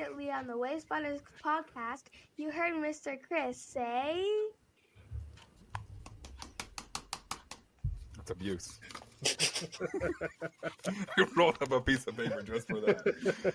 Recently on the Wayspotters podcast, you heard Mr. Chris say... That's abuse. I rolled up a piece of paper just for that.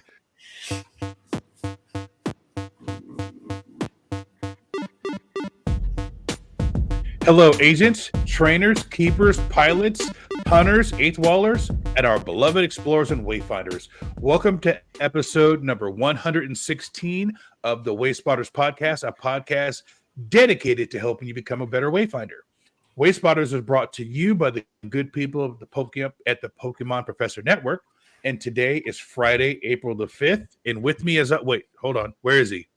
Hello, agents, trainers, keepers, pilots, hunters, eighth-wallers, and our beloved explorers and wayfinders. Welcome to episode number 116 of the Wayspotters podcast, a podcast dedicated to helping you become a better wayfinder. Wayspotters is brought to you by the good people of the Pokemon Professor Network, and today is Friday, April the 5th, and with me is... Wait, hold on. Where is he?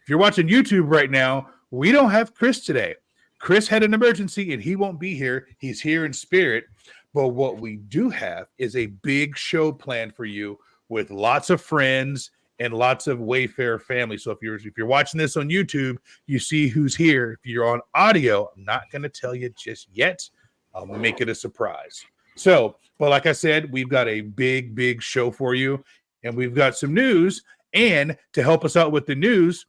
If you're watching YouTube right now, we don't have Chris today. Chris had an emergency and he won't be here. He's here in spirit. But what we do have is a big show planned for you with lots of friends and lots of Wayfarer family. So if you're watching this on YouTube, you see who's here. If you're on audio, I'm not going to tell you just yet. I'll make it a surprise. So, but like I said, we've got a big show for you, and we've got some news. And to help us out with the news,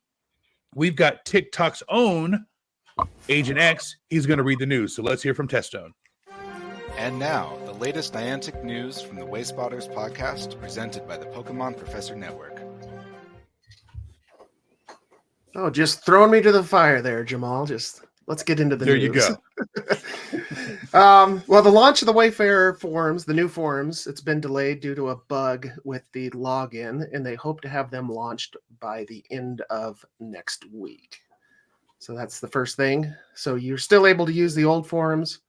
we've got TikTok's own Agent X. He's going to read the news. So let's hear from Testone. And now, the latest Niantic news from the Wayspotters podcast, presented by the Pokemon Professor Network. Oh, just throwing me to the fire there, Jamal. Just let's get into the news. There you go. Well, the launch of the Wayfarer forums, the new forums, it's been delayed due to a bug with the login, and they hope to have them launched by the end of next week. So that's the first thing. So you're still able to use the old forums.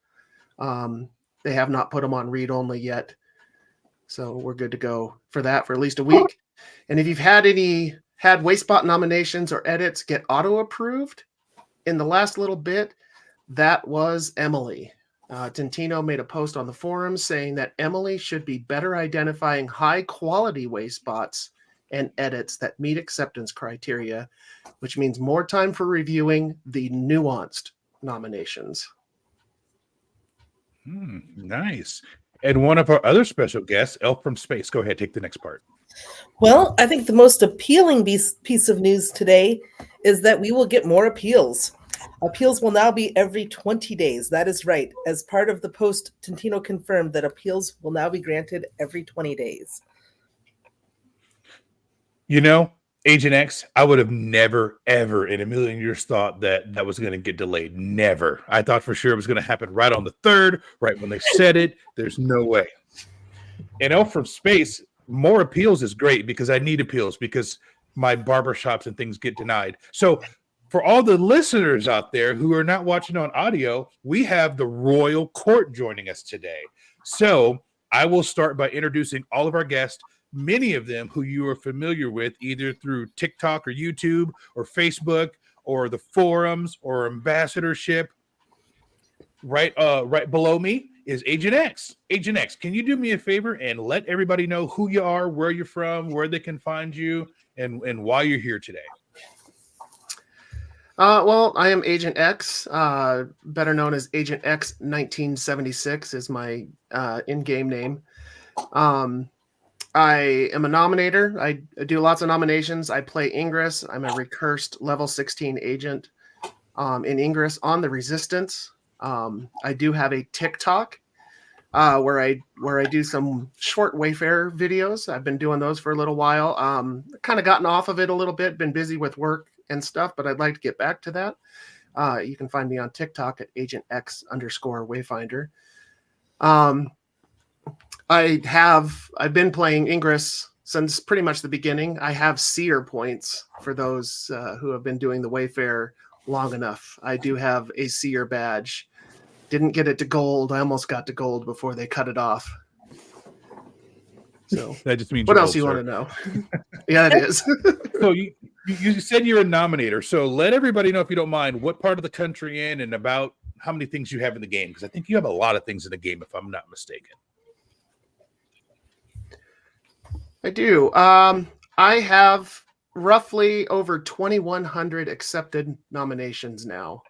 They have not put them on read-only yet. So we're good to go for that for at least a week. And if you've had Wayspot nominations or edits get auto-approved in the last little bit, that was Emily. Tintino made a post on the forums saying that Emily should be better identifying high-quality Wayspots and edits that meet acceptance criteria, which means more time for reviewing the nuanced nominations. Nice. And one of our other special guests, Elf from Space. Go ahead, take the next part. Well, I think the most appealing piece of news today is that we will get more appeals. Appeals will now be every 20 days. That is right. As part of the post, Tintino confirmed that appeals will now be granted every 20 days. You know, Agent X, I would have never, ever in a million years thought that was going to get delayed. Never. I thought for sure it was going to happen right on the 3rd, right when they said it. There's no way. And Elf from Space, more appeals is great because I need appeals because my barbershops and things get denied. So for all the listeners out there who are not watching on audio, we have the Royal Court joining us today. So I will start by introducing all of our guests, many of them who you are familiar with either through TikTok or YouTube or Facebook or the forums or ambassadorship. Right below me is Agent X. Agent X, can you do me a favor and let everybody know who you are, where you're from, where they can find you, and why you're here today? Well, I am Agent X, better known as Agent X 1976 is my in-game name. I am a nominator. I do lots of nominations. I play Ingress. I'm a recursed level 16 agent in Ingress on the Resistance. I do have a TikTok where I do some short Wayfarer videos. I've been doing those for a little while. Kind of gotten off of it a little bit, been busy with work and stuff, but I'd like to get back to that. You can find me on TikTok at agentx_wayfinder. I've been playing Ingress since pretty much the beginning. I have seer points for those who have been doing the Wayfarer long enough. I do have a seer badge. Didn't get it to gold. I almost got to gold before they cut it off. So that just means what else you want to know? Yeah, it is. So you said you're a nominator. So let everybody know, if you don't mind, what part of the country you're in and about how many things you have in the game, because I think you have a lot of things in the game, if I'm not mistaken. I do. I have roughly over 2,100 accepted nominations now,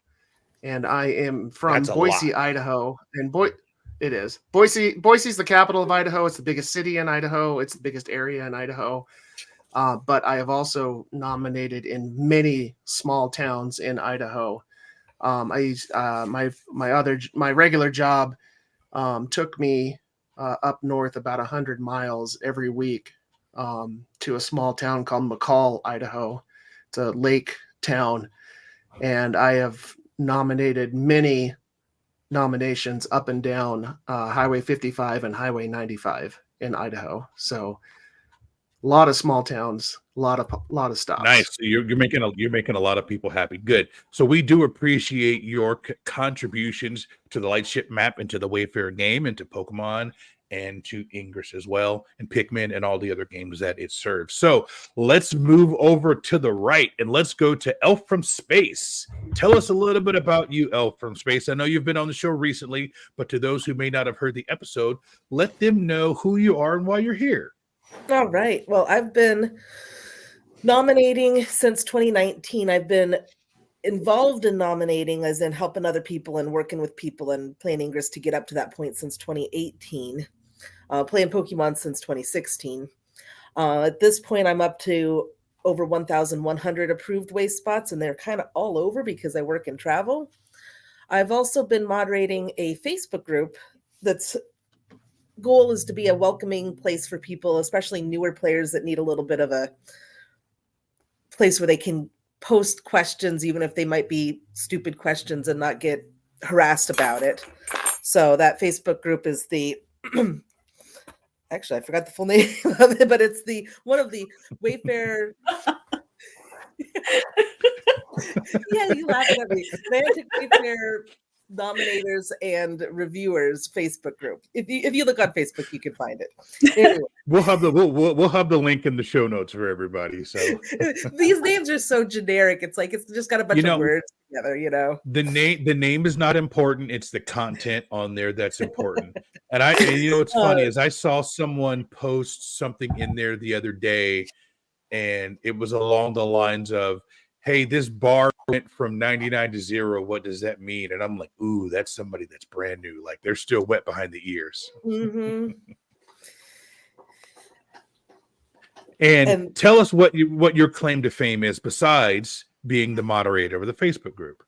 and I am from Boise, Idaho. And it is Boise's the capital of Idaho. It's the biggest city in Idaho. It's the biggest area in Idaho. but I have also nominated in many small towns in Idaho. My regular job took me up north about 100 miles every week to a small town called McCall, Idaho. It's a lake town, and I have nominated many nominations up and down Highway 55 and Highway 95 in Idaho. So a lot of small towns, a lot of stops. Nice. So you're making a lot of people happy. Good. So we do appreciate your contributions to the Lightship map and to the Wayfarer game and to Pokemon and to Ingress as well, and Pikmin and all the other games that it serves. So let's move over to the right and let's go to Elf from Space. Tell us a little bit about you, Elf from Space. I know you've been on the show recently, but to those who may not have heard the episode, let them know who you are and why you're here. All right. Well, I've been nominating since 2019. I've been involved in nominating, as in helping other people and working with people and playing Ingress to get up to that point since 2018. Playing Pokemon since 2016. At this point, I'm up to over 1,100 approved Wayspots, and they're kind of all over because I work and travel. I've also been moderating a Facebook group that's goal is to be a welcoming place for people, especially newer players that need a little bit of a place where they can post questions, even if they might be stupid questions, and not get harassed about it. So that Facebook group is the actually, I forgot the full name of it, but it's the one of the Wayfarer. Yeah, you laugh at me. Niantic Wayfarer nominators and reviewers Facebook group. If you look on Facebook, you can find it. Anyway. We'll have the link in the show notes for everybody. So these names are so generic. It's like it's just got a bunch of words together. The name is not important. It's the content on there that's important. And what's funny is I saw someone post something in there the other day, and it was along the lines of, hey, this bar went from 99 to 0. What does that mean? And I'm like, ooh, that's somebody that's brand new. Like they're still wet behind the ears. Mm-hmm. And tell us what your claim to fame is besides being the moderator of the Facebook group.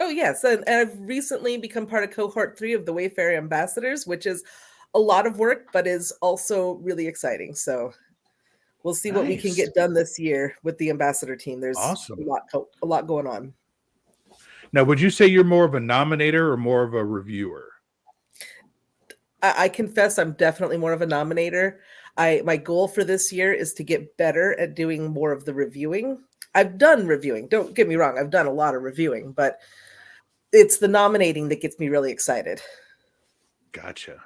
Oh, yes. And I've recently become part of cohort 3 of the Wayfarer ambassadors, which is a lot of work, but is also really exciting. So we'll see what we can get done this year with the ambassador team. There's awesome. a lot going on. Now, would you say you're more of a nominator or more of a reviewer? I confess I'm definitely more of a nominator. My goal for this year is to get better at doing more of the reviewing. I've done reviewing. Don't get me wrong. I've done a lot of reviewing, but it's the nominating that gets me really excited. Gotcha.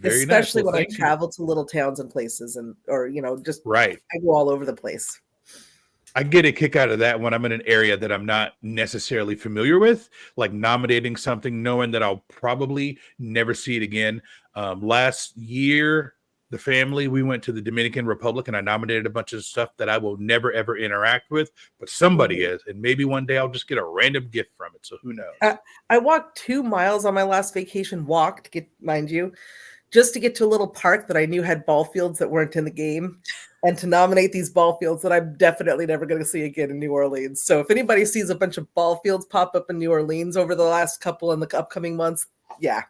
Especially when I travel to little towns and places or just right. I go all over the place. I get a kick out of that when I'm in an area that I'm not necessarily familiar with, like nominating something, knowing that I'll probably never see it again. Last year, the family, we went to the Dominican Republic and I nominated a bunch of stuff that I will never, ever interact with, but somebody is, and maybe one day I'll just get a random gift from it. So who knows? I walked 2 miles on my last vacation, mind you, just to get to a little park that I knew had ball fields that weren't in the game, and to nominate these ball fields that I'm definitely never going to see again in New Orleans. So if anybody sees a bunch of ball fields pop up in New Orleans over the last couple in the upcoming months, yeah.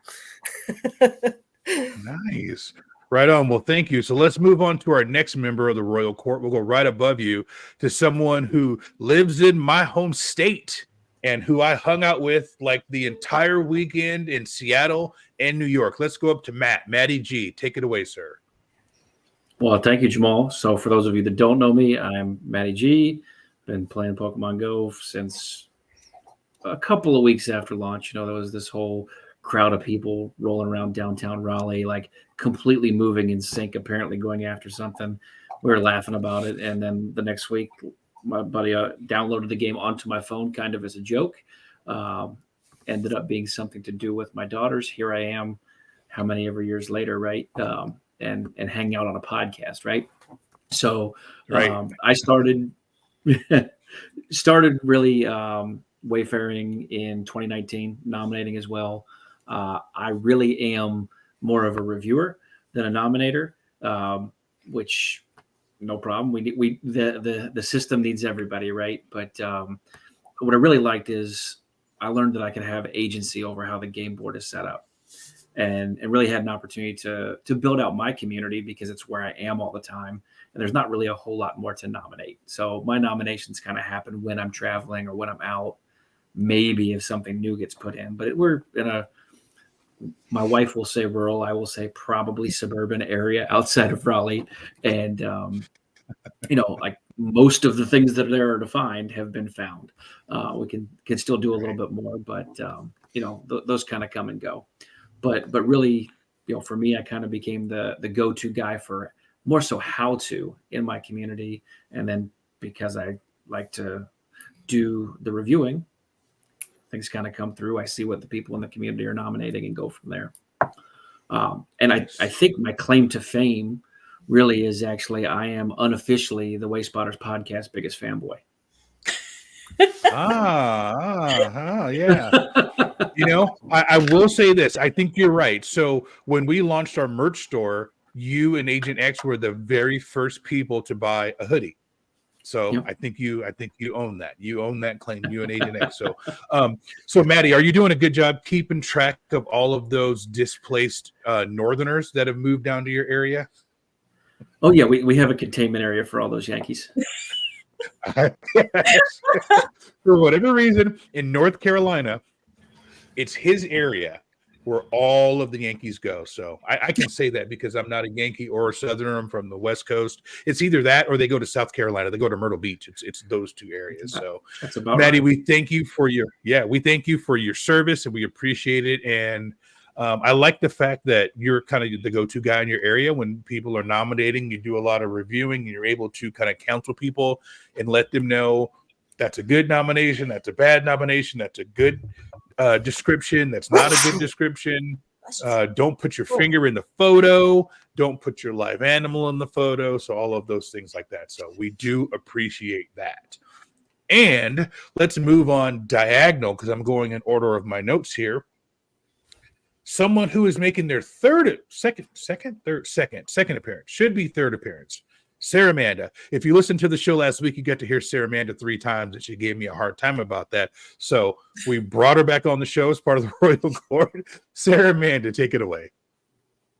Nice. Right on. Well, thank you. So let's move on to our next member of the Royal Court. We'll go right above you to someone who lives in my home state and who I hung out with like the entire weekend in Seattle and New York. Let's go up to Matty G. Take it away, sir. Well, thank you, Jamal. So for those of you that don't know me, I'm Matty G. Been playing Pokemon Go since a couple of weeks after launch. There was this whole crowd of people rolling around downtown Raleigh, like completely moving in sync, apparently going after something. We were laughing about it. And then the next week, my buddy downloaded the game onto my phone kind of as a joke. Ended up being something to do with my daughters. Here I am, how many ever years later, right? And hanging out on a podcast, right? So right. I started really wayfaring in 2019, nominating as well. I really am more of a reviewer than a nominator, which no problem. The system needs everybody, right? But what I really liked is I learned that I could have agency over how the game board is set up, and really had an opportunity to build out my community because it's where I am all the time, and there's not really a whole lot more to nominate. So my nominations kind of happen when I'm traveling or when I'm out, maybe if something new gets put in. But we're in a, my wife will say rural, I will say probably suburban area outside of Raleigh, and like most of the things that there are to find have been found. We can still do a little bit more, but those kind of come and go. But really, for me, I kind of became the go-to guy for more so how to in my community. And then because I like to do the reviewing, things kind of come through. I see what the people in the community are nominating and go from there. And I think my claim to fame really is actually I am unofficially the Wayspotters podcast biggest fanboy. Yeah. I will say this. I think you're right. So when we launched our merch store, you and Agent X were the very first people to buy a hoodie. So yep. I think you own that. You own that claim, you and Agent X. So so Maddie, are you doing a good job keeping track of all of those displaced Northerners that have moved down to your area? Oh yeah, we have a containment area for all those Yankees. For whatever reason, in North Carolina, it's his area where all of the Yankees go. So I can say that because I'm not a Yankee or a Southerner. I'm from the West Coast. It's either that or they go to South Carolina. They go to Myrtle Beach. It's those two areas. So that's about Maddie, right. we thank you for your service, and we appreciate it. And I like the fact that you're kind of the go-to guy in your area when people are nominating. You do a lot of reviewing, and you're able to kind of counsel people and let them know that's a good nomination, that's a bad nomination, that's a good description, that's not a good description. Don't put your finger in the photo. Don't put your live animal in the photo. So all of those things like that. So we do appreciate that. And let's move on diagonal because I'm going in order of my notes here. Someone who is making their second appearance, should be third appearance. Sarah Amanda. If you listened to the show last week, you got to hear Sarah Amanda 3 times, and she gave me a hard time about that. So we brought her back on the show as part of the Royal Court. Sarah Amanda, take it away.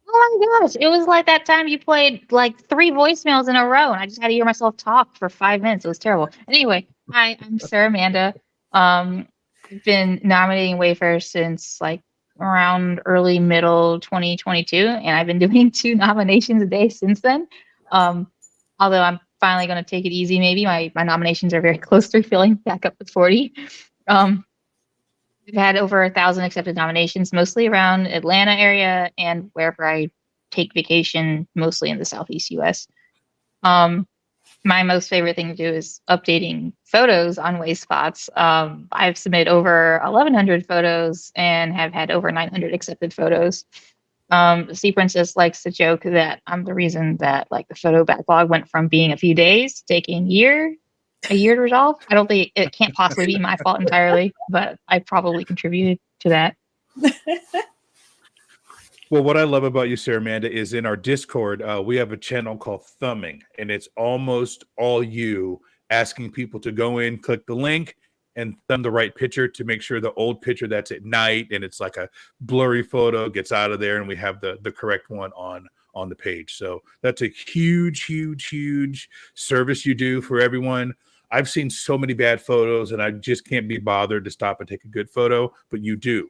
Oh my gosh. It was like that time you played like 3 voicemails in a row, and I just had to hear myself talk for 5 minutes. It was terrible. Anyway, hi, I'm Sarah Amanda. I've been nominating Wayfarer since like around early middle 2022, and I've been doing 2 nominations a day since then. Although I'm finally going to take it easy, maybe. My nominations are very close to filling back up with 40. We've had over 1,000 accepted nominations, mostly around Atlanta area and wherever I take vacation, mostly in the Southeast U.S. My most favorite thing to do is updating photos on Wayspots. I've submitted over 1,100 photos and have had over 900 accepted photos. Sea Princess likes to joke that I'm the reason that like the photo backlog went from being a few days to taking a year to resolve. I don't think it can't possibly be my fault entirely, but I probably contributed to that. Well, what I love about you, Sarah Amanda, is in our Discord, we have a channel called Thumbing, and it's almost all you asking people to go in, click the link, and thumb the right picture to make sure the old picture that's at night and it's like a blurry photo gets out of there, and we have the correct one on the page. So that's a huge service you do for everyone. I've seen so many bad photos, and I just can't be bothered to stop and take a good photo, but you do.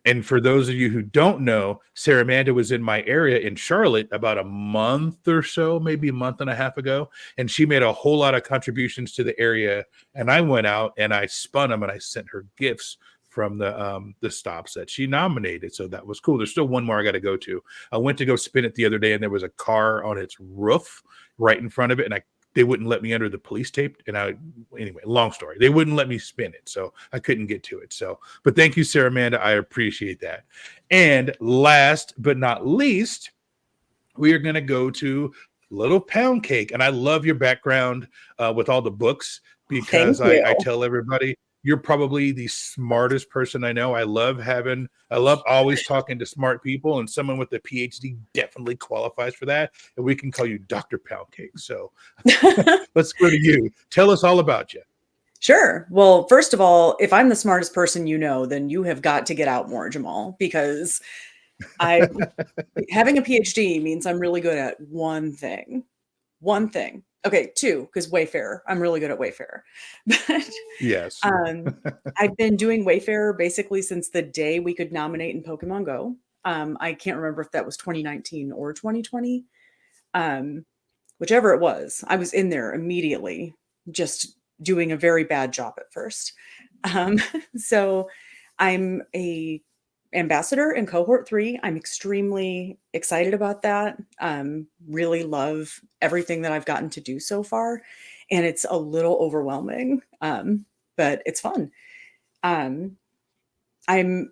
And for those of you who don't know, Sarah Amanda was in my area in Charlotte about a month or so, maybe a month and a half ago. And she made a whole lot of contributions to the area. And I went out and I spun them and I sent her gifts from the stops that she nominated. So that was cool. There's still one more I got to go to. I went to go spin it the other day, and there was a car on its roof right in front of it. And they wouldn't let me under the police tape. And anyway, long story. They wouldn't let me spin it. So I couldn't get to it. So, but thank you, Sarah Amanda. I appreciate that. And last but not least, we are going to go to Little Pound Cake. And I love your background with all the books, because I tell everybody You're probably the smartest person I know. I love always talking to smart people, and someone with a PhD definitely qualifies for that. And we can call you Dr. Poundcake. So let's go to you. Tell us all about you. Sure. Well, first of all, if I'm the smartest person you know, then you have got to get out more, Jamal, because having a PhD means I'm really good at one thing. Okay, two, because Wayfarer. I'm really good at Wayfarer. But yes. I've been doing Wayfarer basically since the day we could nominate in Pokemon Go. I can't remember if that was 2019 or 2020. Whichever it was, I was in there immediately, just doing a very bad job at first. So I'm a ambassador in cohort 3. I'm extremely excited about that. Really love everything that I've gotten to do so far, and it's a little overwhelming, but it's fun. I'm in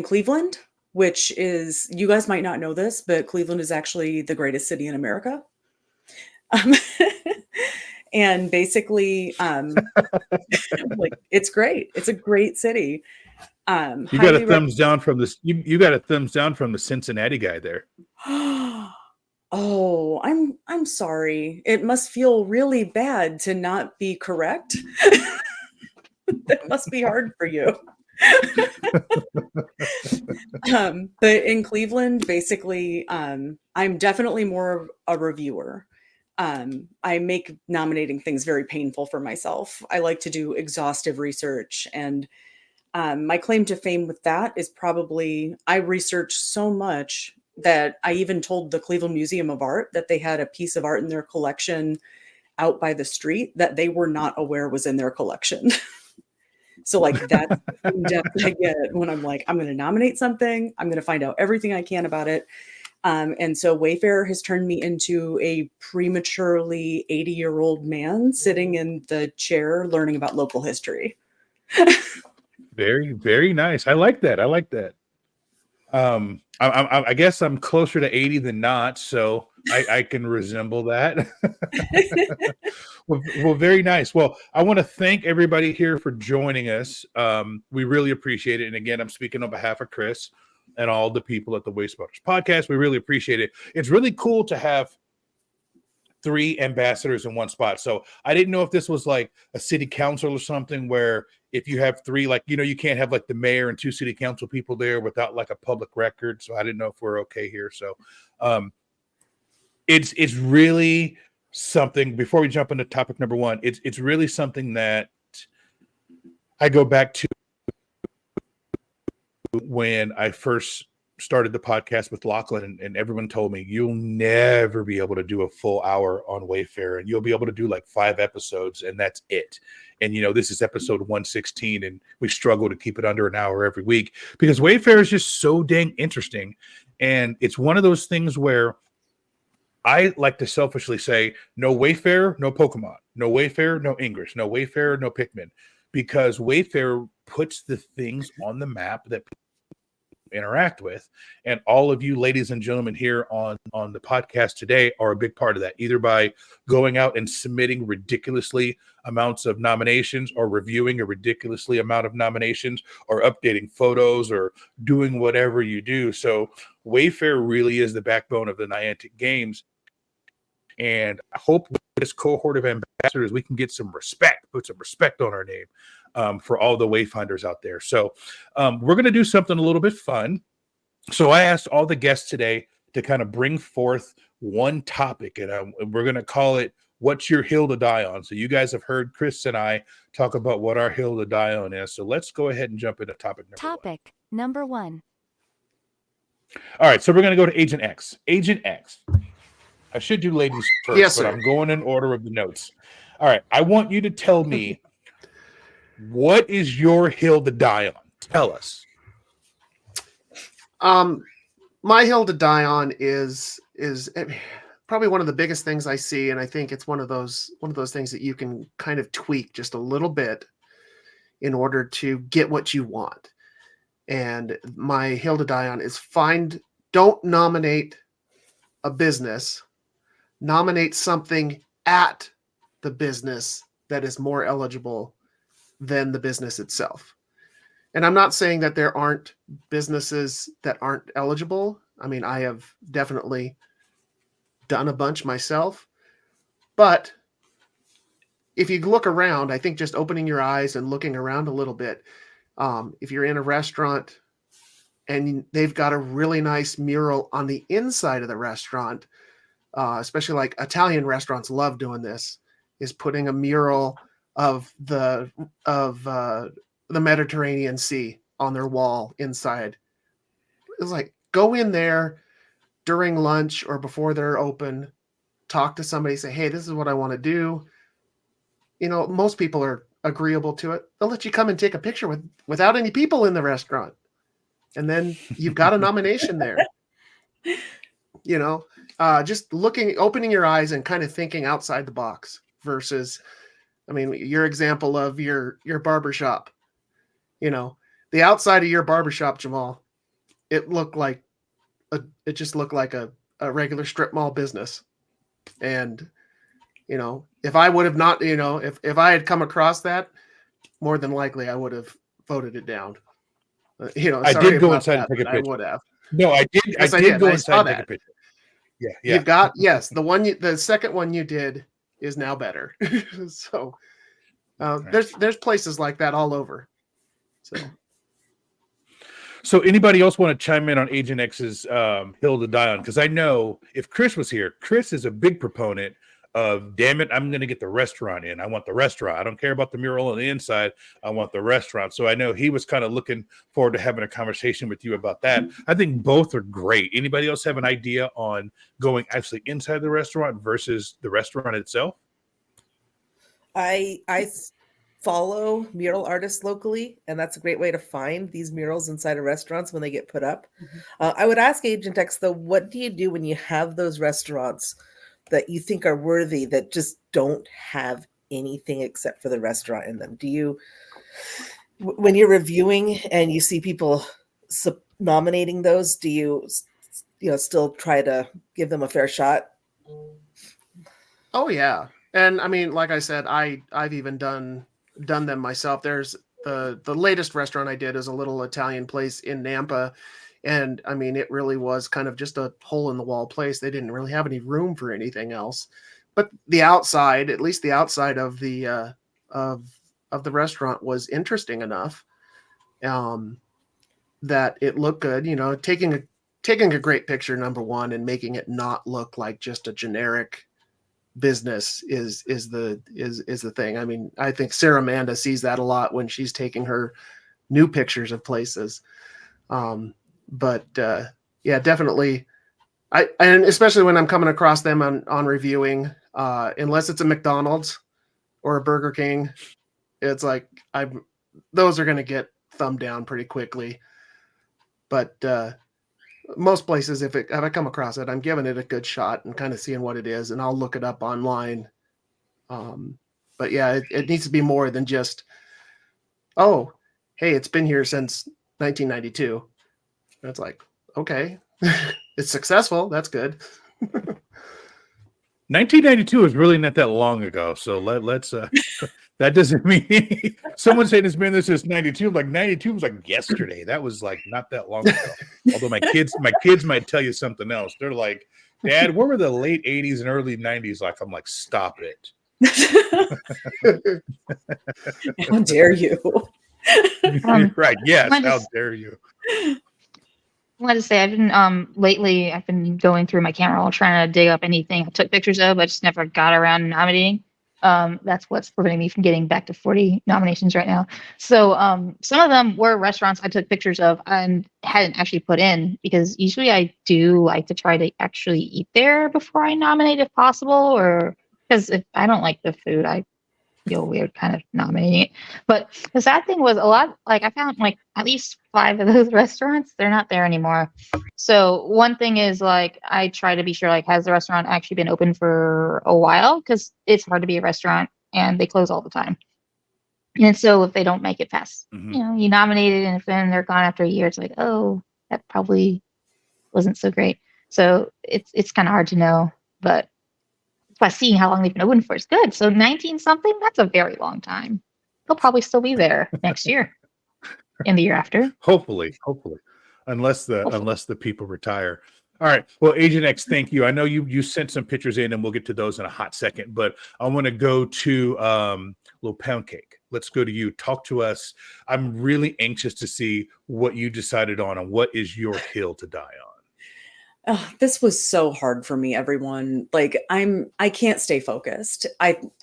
Cleveland, which is, you guys might not know this, but Cleveland is actually the greatest city in America. And basically, like, it's great. It's a great city. You got a thumbs down from this. You got a thumbs down from the Cincinnati guy there. Oh, I'm sorry. It must feel really bad to not be correct. That must be hard for you. But in Cleveland, basically, I'm definitely more of a reviewer. I make nominating things very painful for myself. I like to do exhaustive research, and my claim to fame with that is probably I researched so much that I even told the Cleveland Museum of Art that they had a piece of art in their collection out by the street that they were not aware was in their collection. So like that's in depth I get when I'm like, I'm going to nominate something. I'm going to find out everything I can about it. And so Wayfarer has turned me into a prematurely 80-year-old man sitting in the chair learning about local history. Very, very nice. I like that. I guess I'm closer to 80 than not, so I can resemble that. Well, very nice. Well, I want to thank everybody here for joining us. We really appreciate it. And again, I'm speaking on behalf of Chris and all the people at the Wayspotters podcast. We really appreciate it. It's really cool to have 3 ambassadors in one spot. So I didn't know if this was like a city council or something where if you have 3, like, you can't have like the mayor and 2 city council people there without like a public record. So I didn't know if we're okay here. So it's really something, before we jump into topic number 1, it's really something that I go back to when I first started the podcast with Lachlan, and everyone told me you'll never be able to do a full hour on Wayfarer, and you'll be able to do like 5 episodes and that's it. And this is episode 116, and we struggle to keep it under an hour every week because Wayfarer is just so dang interesting. And it's one of those things where I like to selfishly say, no Wayfarer, no Pokemon, no Wayfarer, no Ingress, no Wayfarer, no Pikmin, because Wayfarer puts the things on the map that people interact with, and all of you ladies and gentlemen here on the podcast today are a big part of that, either by going out and submitting ridiculously amounts of nominations, or reviewing a ridiculously amount of nominations, or updating photos, or doing whatever you do. So Wayfarer really is the backbone of the Niantic games, and I hope with this cohort of ambassadors we can get some respect, put some respect on our name. For all the Wayfinders out there. So we're going to do something a little bit fun. So I asked all the guests today to kind of bring forth one topic, and we're going to call it, What's Your Hill to Die On? So you guys have heard Chris and I talk about what our hill to die on is. So let's go ahead and jump into topic number 1. All right, so we're going to go to Agent X. Agent X. I should do ladies first, yes, but I'm going in order of the notes. All right, I want you to tell me, what is your hill to die on? Tell us. My hill to die on is probably one of the biggest things I see, and I think it's one of those things that you can kind of tweak just a little bit in order to get what you want. And my hill to die on is don't nominate a business, nominate something at the business that is more eligible than the business itself. And I'm not saying that there aren't businesses that aren't eligible. I mean, I have definitely done a bunch myself. But if you look around, I think just opening your eyes and looking around a little bit, if you're in a restaurant and they've got a really nice mural on the inside of the restaurant, especially like Italian restaurants love doing this, is putting a mural of the Mediterranean Sea on their wall inside. It's like, go in there during lunch or before they're open, talk to somebody, say, hey, this is what I want to do. You know, most people are agreeable to it. They'll let you come and take a picture without any people in the restaurant. And then you've got a nomination there. You know, just opening your eyes and kind of thinking outside the box versus, I mean, your example of your barbershop, you know, the outside of your barbershop, Jamal, it just looked like a regular strip mall business. And, you know, if I would have not, you know, if I had come across that, more than likely I would have voted it down. You know, I did go inside and take a picture. I would have. No, I did. Yes, I did go inside and take a picture. Yeah. You've got, yes, the second one you did is now better. So there's places like that all over. So anybody else want to chime in on Agent X's hill to die on? Because I know if Chris was here, Chris is a big proponent of, damn it, I'm going to get the restaurant in. I want the restaurant. I don't care about the mural on the inside. I want the restaurant. So I know he was kind of looking forward to having a conversation with you about that. I think both are great. Anybody else have an idea on going actually inside the restaurant versus the restaurant itself? I follow mural artists locally, and that's a great way to find these murals inside of restaurants when they get put up. I would ask Agent X, though, what do you do when you have those restaurants that you think are worthy that just don't have anything except for the restaurant in them? Do you, when you're reviewing and you see people nominating those, do you still try to give them a fair shot? Oh yeah. And I mean, like I said, I've even done them myself. There's the latest restaurant I did is a little Italian place in Nampa. And I mean, it really was kind of just a hole in the wall place. They didn't really have any room for anything else. But the outside, at least the outside of the restaurant was interesting enough that it looked good. You know, taking a great picture, number one, and making it not look like just a generic business is the thing. I mean, I think Sarah Amanda sees that a lot when she's taking her new pictures of places. But yeah, definitely. And especially when I'm coming across them on reviewing, unless it's a McDonald's or a Burger King, it's like those are going to get thumbed down pretty quickly. But most places, if I come across it, I'm giving it a good shot and kind of seeing what it is, and I'll look it up online. But yeah, it needs to be more than just, oh, hey, it's been here since 1992. It's like, okay, it's successful. That's good. 1992 is really not that long ago. So let's that doesn't mean someone saying it's been this since 92. Like 92 was like yesterday. That was like not that long ago. Although my kids might tell you something else. They're like, Dad, what were the late 80s and early 90s like? I'm like, stop it. How dare you? Right. Yes. How dare you? I wanted to say lately I've been going through my camera roll trying to dig up anything I took pictures of. I just never got around to nominating. That's what's preventing me from getting back to 40 nominations right now. So some of them were restaurants I took pictures of and hadn't actually put in, because usually I do like to try to actually eat there before I nominate if possible, or because if I don't like the food, I feel weird kind of nominating it. But the sad thing was I found like at least 5 of those restaurants, they're not there anymore. So one thing is like, I try to be sure, like, has the restaurant actually been open for a while? Because it's hard to be a restaurant and they close all the time. And so if they don't make it past, you nominated, and if then they're gone after a year, it's like, oh, that probably wasn't so great. So it's kind of hard to know, but by seeing how long they've been open for is good. So 19 something, that's a very long time. He'll probably still be there next year and the year after. Hopefully, unless the people retire. All right. Well, Agent X, thank you. I know you sent some pictures in, and we'll get to those in a hot second. But I want to go to Little Pound Cake. Let's go to you. Talk to us. I'm really anxious to see what you decided on, and what is your hill to die on. Oh, this was so hard for me, everyone. Like I can't stay focused.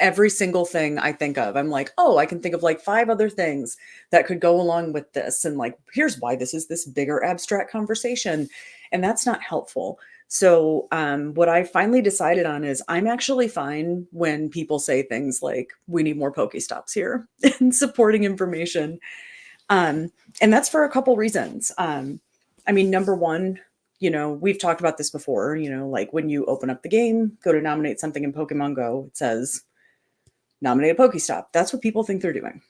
Every single thing I think of, I'm like, oh, I can think of like 5 other things that could go along with this. And like, here's why this is this bigger abstract conversation. And that's not helpful. So what I finally decided on is I'm actually fine when people say things like, we need more Pokéstops here and supporting information. And that's for a couple reasons. I mean, number one, we've talked about this before, like when you open up the game, go to nominate something in Pokemon Go, it says nominate a Pokéstop. That's what people think they're doing.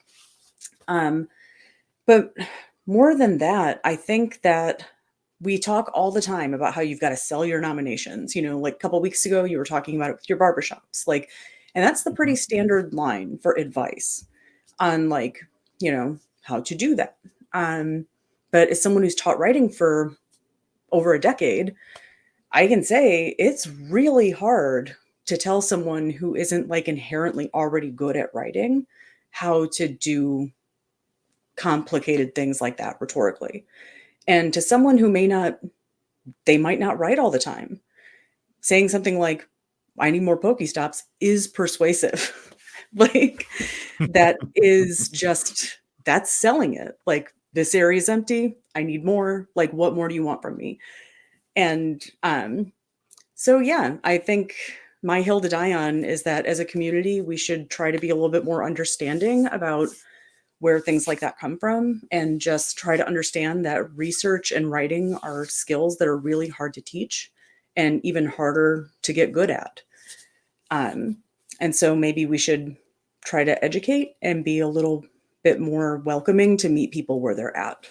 But more than that, I think that we talk all the time about how you've got to sell your nominations. Like a couple weeks ago, you were talking about it with your barbershops, and that's the pretty standard line for advice on how to do that. But as someone who's taught writing for over a decade, I can say it's really hard to tell someone who isn't inherently already good at writing how to do complicated things like that rhetorically. And to someone who they might not write all the time, saying something like, I need more Pokéstops is persuasive. That is that's selling it. This area is empty. I need more. What more do you want from me? And so, yeah, I think my hill to die on is that as a community, we should try to be a little bit more understanding about where things like that come from, and just try to understand that research and writing are skills that are really hard to teach and even harder to get good at. And so maybe we should try to educate and be a little bit more welcoming to meet people where they're at.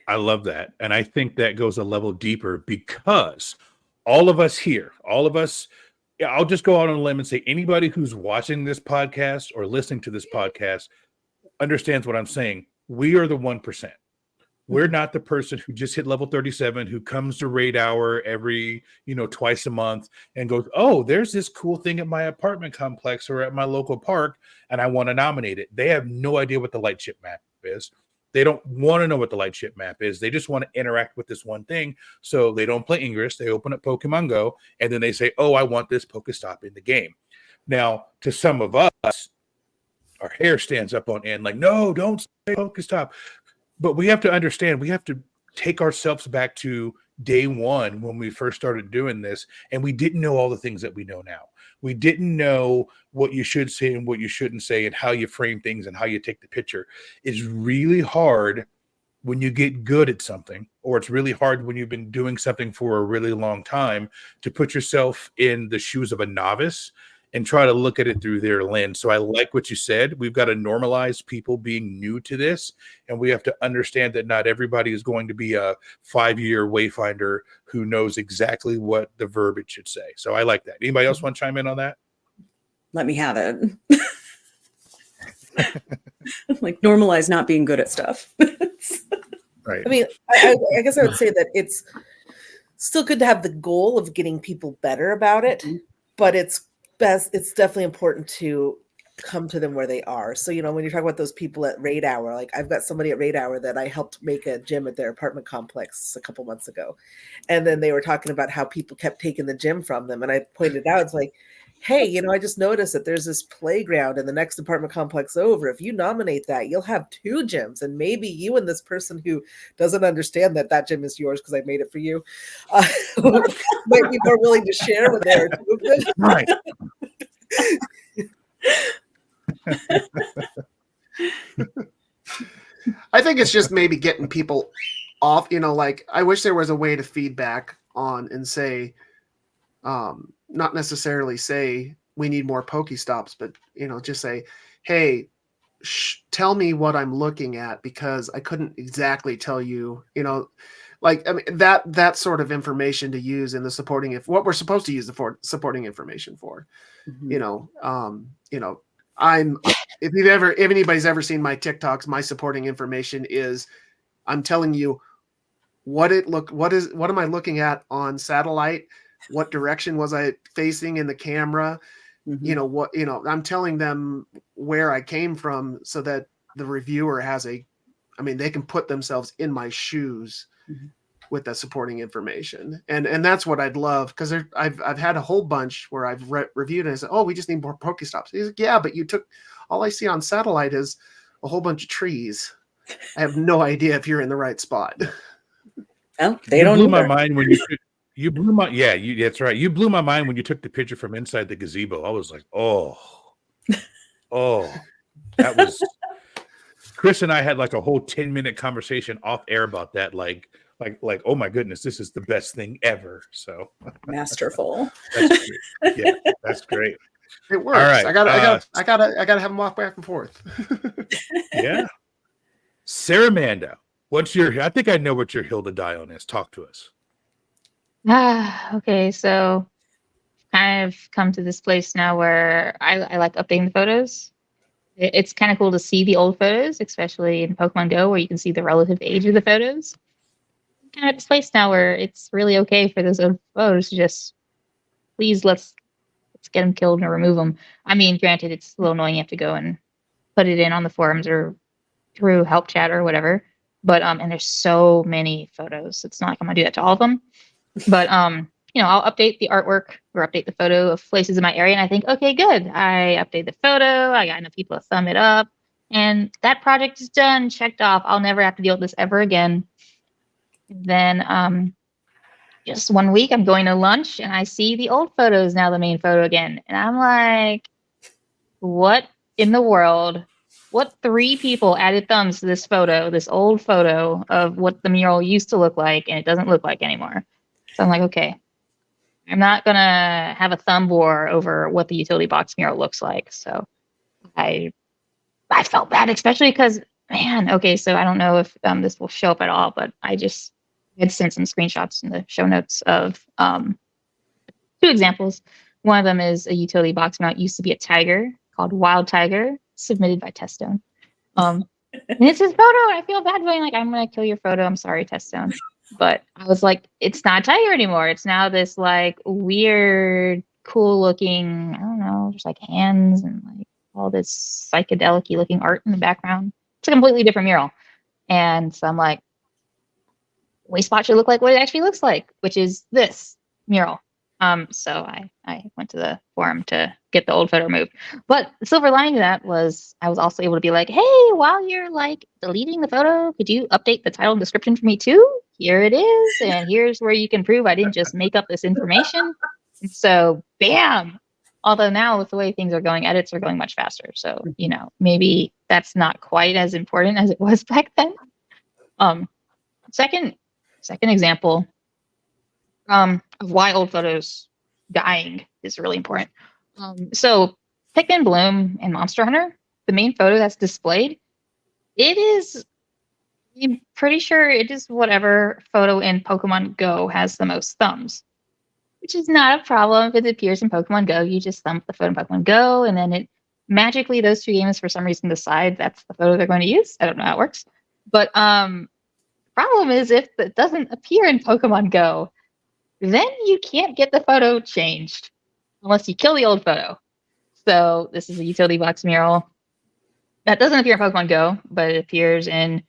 I love that. And I think that goes a level deeper, because all of us, I'll just go out on a limb and say anybody who's watching this podcast or listening to this podcast understands what I'm saying. We are the 1%. We're not the person who just hit level 37, who comes to Raid Hour every, twice a month and goes, oh, there's this cool thing at my apartment complex or at my local park, and I want to nominate it. They have no idea what the light ship map is. They don't want to know what the light ship map is. They just want to interact with this one thing. So they don't play Ingress. They open up Pokemon Go, and then they say, oh, I want this Pokestop in the game. Now, to some of us, our hair stands up on end, no, don't say Pokestop. But we have to understand, we have to take ourselves back to day one when we first started doing this, and we didn't know all the things that we know now. We didn't know what you should say and what you shouldn't say, and how you frame things and how you take the picture. It's really hard when you get good at something, or it's really hard when you've been doing something for a really long time, to put yourself in the shoes of a novice and try to look at it through their lens. So I like what you said. We've got to normalize people being new to this, and we have to understand that not everybody is going to be a 5-year wayfinder who knows exactly what the verbiage should say. So I like that. Anybody else want to chime in on that? Let me have it. Normalize not being good at stuff. Right. I mean, I guess I would say that it's still good to have the goal of getting people better about it, but it's definitely important to come to them where they are. So, when you're talking about those people at Raid Hour, I've got somebody at Raid Hour that I helped make a gym at their apartment complex a couple months ago. And then they were talking about how people kept taking the gym from them. And I pointed out, it's hey, I just noticed that there's this playground in the next apartment complex over. If you nominate that, you'll have 2 gyms. And maybe you and this person who doesn't understand that gym is yours because I made it for you might be more willing to share when there are 2 of them. Right. I think it's just maybe getting people off, I wish there was a way to feedback on and say, not necessarily say we need more Pokestops, but, just say, hey, tell me what I'm looking at, because I couldn't exactly tell you, that sort of information to use in the supporting, what we're supposed to use the supporting information for, if anybody's ever seen my TikToks, my supporting information is I'm telling you what am I looking at on satellite? What direction was I facing in the camera? Mhm. I'm telling them where I came from so that the reviewer they can put themselves in my shoes Mhm. with that supporting information. And that's what I'd love, because I've had a whole bunch where I've reviewed and I said, oh, we just need more Pokestops. He's like, yeah, but all I see on satellite is a whole bunch of trees. I have no idea if you're in the right spot. Well, they You don't blew my either. mind when you blew my that's right. You blew my mind when you took the picture from inside the gazebo. I was like, oh, that was Chris and I had like a whole 10-minute conversation off air about that. Like, oh my goodness, this is the best thing ever. So Masterful. that's great. Yeah, that's great. It works. All right. I gotta have them walk back and forth. Yeah. Saramanda, I think I know what your Hill to Die on is. Talk to us. Okay, so I've come to this place now where I like updating the photos. It's kind of cool to see the old photos, especially in Pokemon Go, where you can see the relative age of the photos. Kind of at this place now where it's really okay for those old photos to just, please, let's get them killed and remove them. I mean, granted, it's a little annoying. You have to go and put it in on the forums or through help chat or whatever. But and there's so many photos. It's not like I'm gonna do that to all of them. But I'll update the artwork or update the photo of places in my area, and I think, okay, good. I update the photo. I got enough people to thumb it up, and that project is done, checked off. I'll never have to deal with this ever again. Then just one week, I'm going to lunch, and I see the old photos now the main photo again, and I'm like, what in the world? What 3 people added thumbs to this photo, this old photo of what the mural used to look like, and it doesn't look like anymore? So I'm like, okay, I'm not gonna have a thumb war over what the utility box mural looks like. So I felt bad, especially because, man, okay, so I don't know if this will show up at all, but I just had sent some screenshots in the show notes of 2 examples. One of them is a utility box mural. It used to be a tiger called Wild Tiger, submitted by Testone. And it's his photo. I feel bad going like, I'm gonna kill your photo. I'm sorry, Testone. But I was like, it's not a tiger anymore. It's now this like weird, cool looking, I don't know, just like hands and like all this psychedelic-y looking art in the background. It's a completely different mural. And so I'm like, Wayspot should look like what it actually looks like, which is this mural. So I went to the forum to get the old photo removed. But the silver lining to that was I was also able to be like, hey, while you're like deleting the photo, could you update the title and description for me too? Here it is, and here's where you can prove I didn't just make up this information. And so bam. Although now with the way things are going, edits are going much faster. So, maybe that's not quite as important as it was back then. Second example of why old photos dying is really important. So Pikmin Bloom and Monster Hunter, the main photo that's displayed, I'm pretty sure it is whatever photo in Pokemon Go has the most thumbs, which is not a problem if it appears in Pokemon Go. You just thumb the photo in Pokemon Go, and then it magically, those 2 games for some reason decide that's the photo they're going to use. I don't know how it works. But problem is if it doesn't appear in Pokemon Go, then you can't get the photo changed unless you kill the old photo. So this is a utility box mural that doesn't appear in Pokemon Go, but it appears in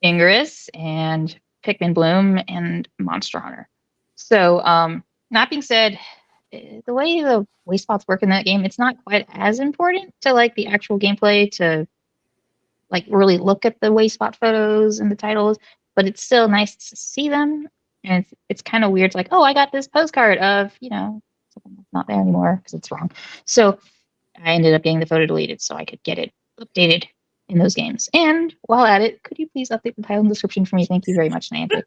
Ingress and Pikmin Bloom and Monster Hunter. So that being said, the way the Wayspots work in that game, it's not quite as important to like the actual gameplay to like really look at the Wayspot photos and the titles, but it's still nice to see them. And it's kind of weird. It's like, oh, I got this postcard of, something that's not there anymore because it's wrong. So I ended up getting the photo deleted so I could get it updated in those games. And while at it, could you please update the title and description for me? Thank you very much, Niantic.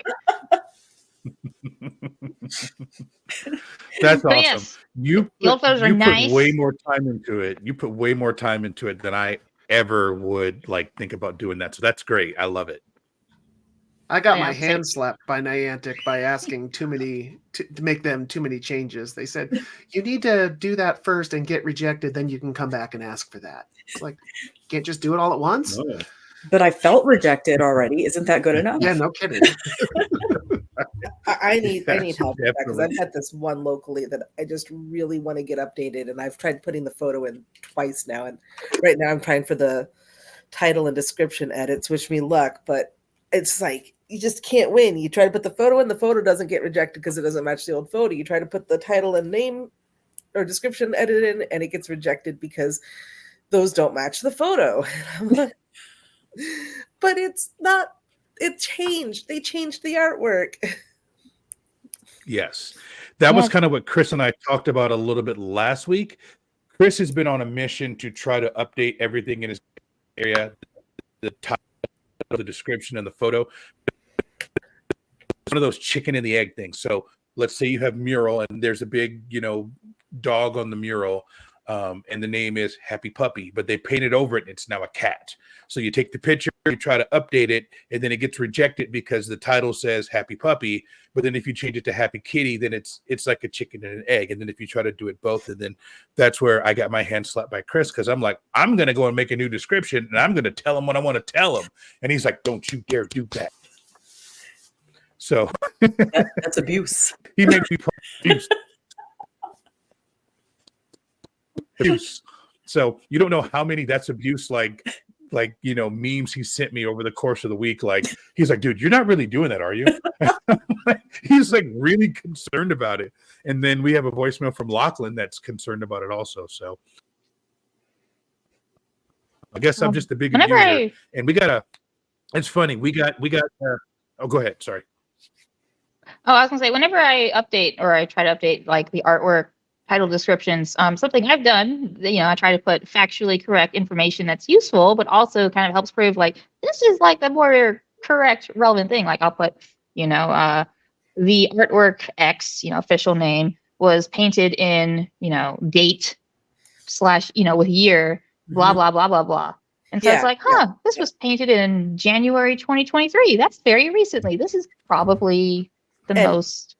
That's But awesome. yes, You the old photos are nice. put way more time into it. You put way more time into it than I ever would like think about doing that. So that's great. I love it. I got Yeah, my so- hand slapped by Niantic by asking to make them too many changes. They said, you need to do that first and get rejected, then you can come back and ask for that. It's like, you can't just do it all at once? Oh. But I felt rejected already. Isn't that good enough? Yeah, no kidding. I need Yes, help with that because definitely. I've had this one locally that I just really want to get updated, and I've tried putting the photo in twice now, and right now I'm trying for the title and description edits. Wish me luck, but it's like you just can't win. You try to put the photo in, the photo doesn't get rejected because it doesn't match the old photo. You try to put the title and name or description edit in, and it gets rejected because those don't match the photo. But it's not. It changed. They changed the artwork. Yes. That was Yeah. kind of what Chris and I talked about a little bit last week. Chris has been on a mission to try to update everything in his area, the title, the description, and the photo. It's one of those chicken and the egg things. So let's say you have mural and there's a big, dog on the mural, and the name is Happy Puppy, but they painted over it and it's now a cat. So you take the picture, you try to update it, and then it gets rejected because the title says Happy Puppy. But then if you change it to Happy Kitty, then it's like a chicken and an egg. And then if you try to do it both, and then that's where I got my hand slapped by Chris, because I'm like, I'm going to go and make a new description and I'm going to tell him what I want to tell him. And he's like, don't you dare do that. So That's abuse. he makes me abuse. Abuse. So you don't know how many that's abuse, like memes he sent me over the course of the week. Like, he's like, dude, you're not really doing that, are you? He's like really concerned about it. And then we have a voicemail from Lachlan that's concerned about it also. So I guess I'm just a big Whenever user. And we got it's funny. We got oh, go ahead. Sorry. I was gonna say, whenever I update or I try to update like the artwork, title descriptions, something I've done, I try to put factually correct information that's useful, but also kind of helps prove like this is like the more correct, relevant thing. Like I'll put, the artwork X, official name was painted in, date / with year, blah, blah, blah, blah, blah. And so it's like, this was painted in January 2023. That's very recently. This is probably the most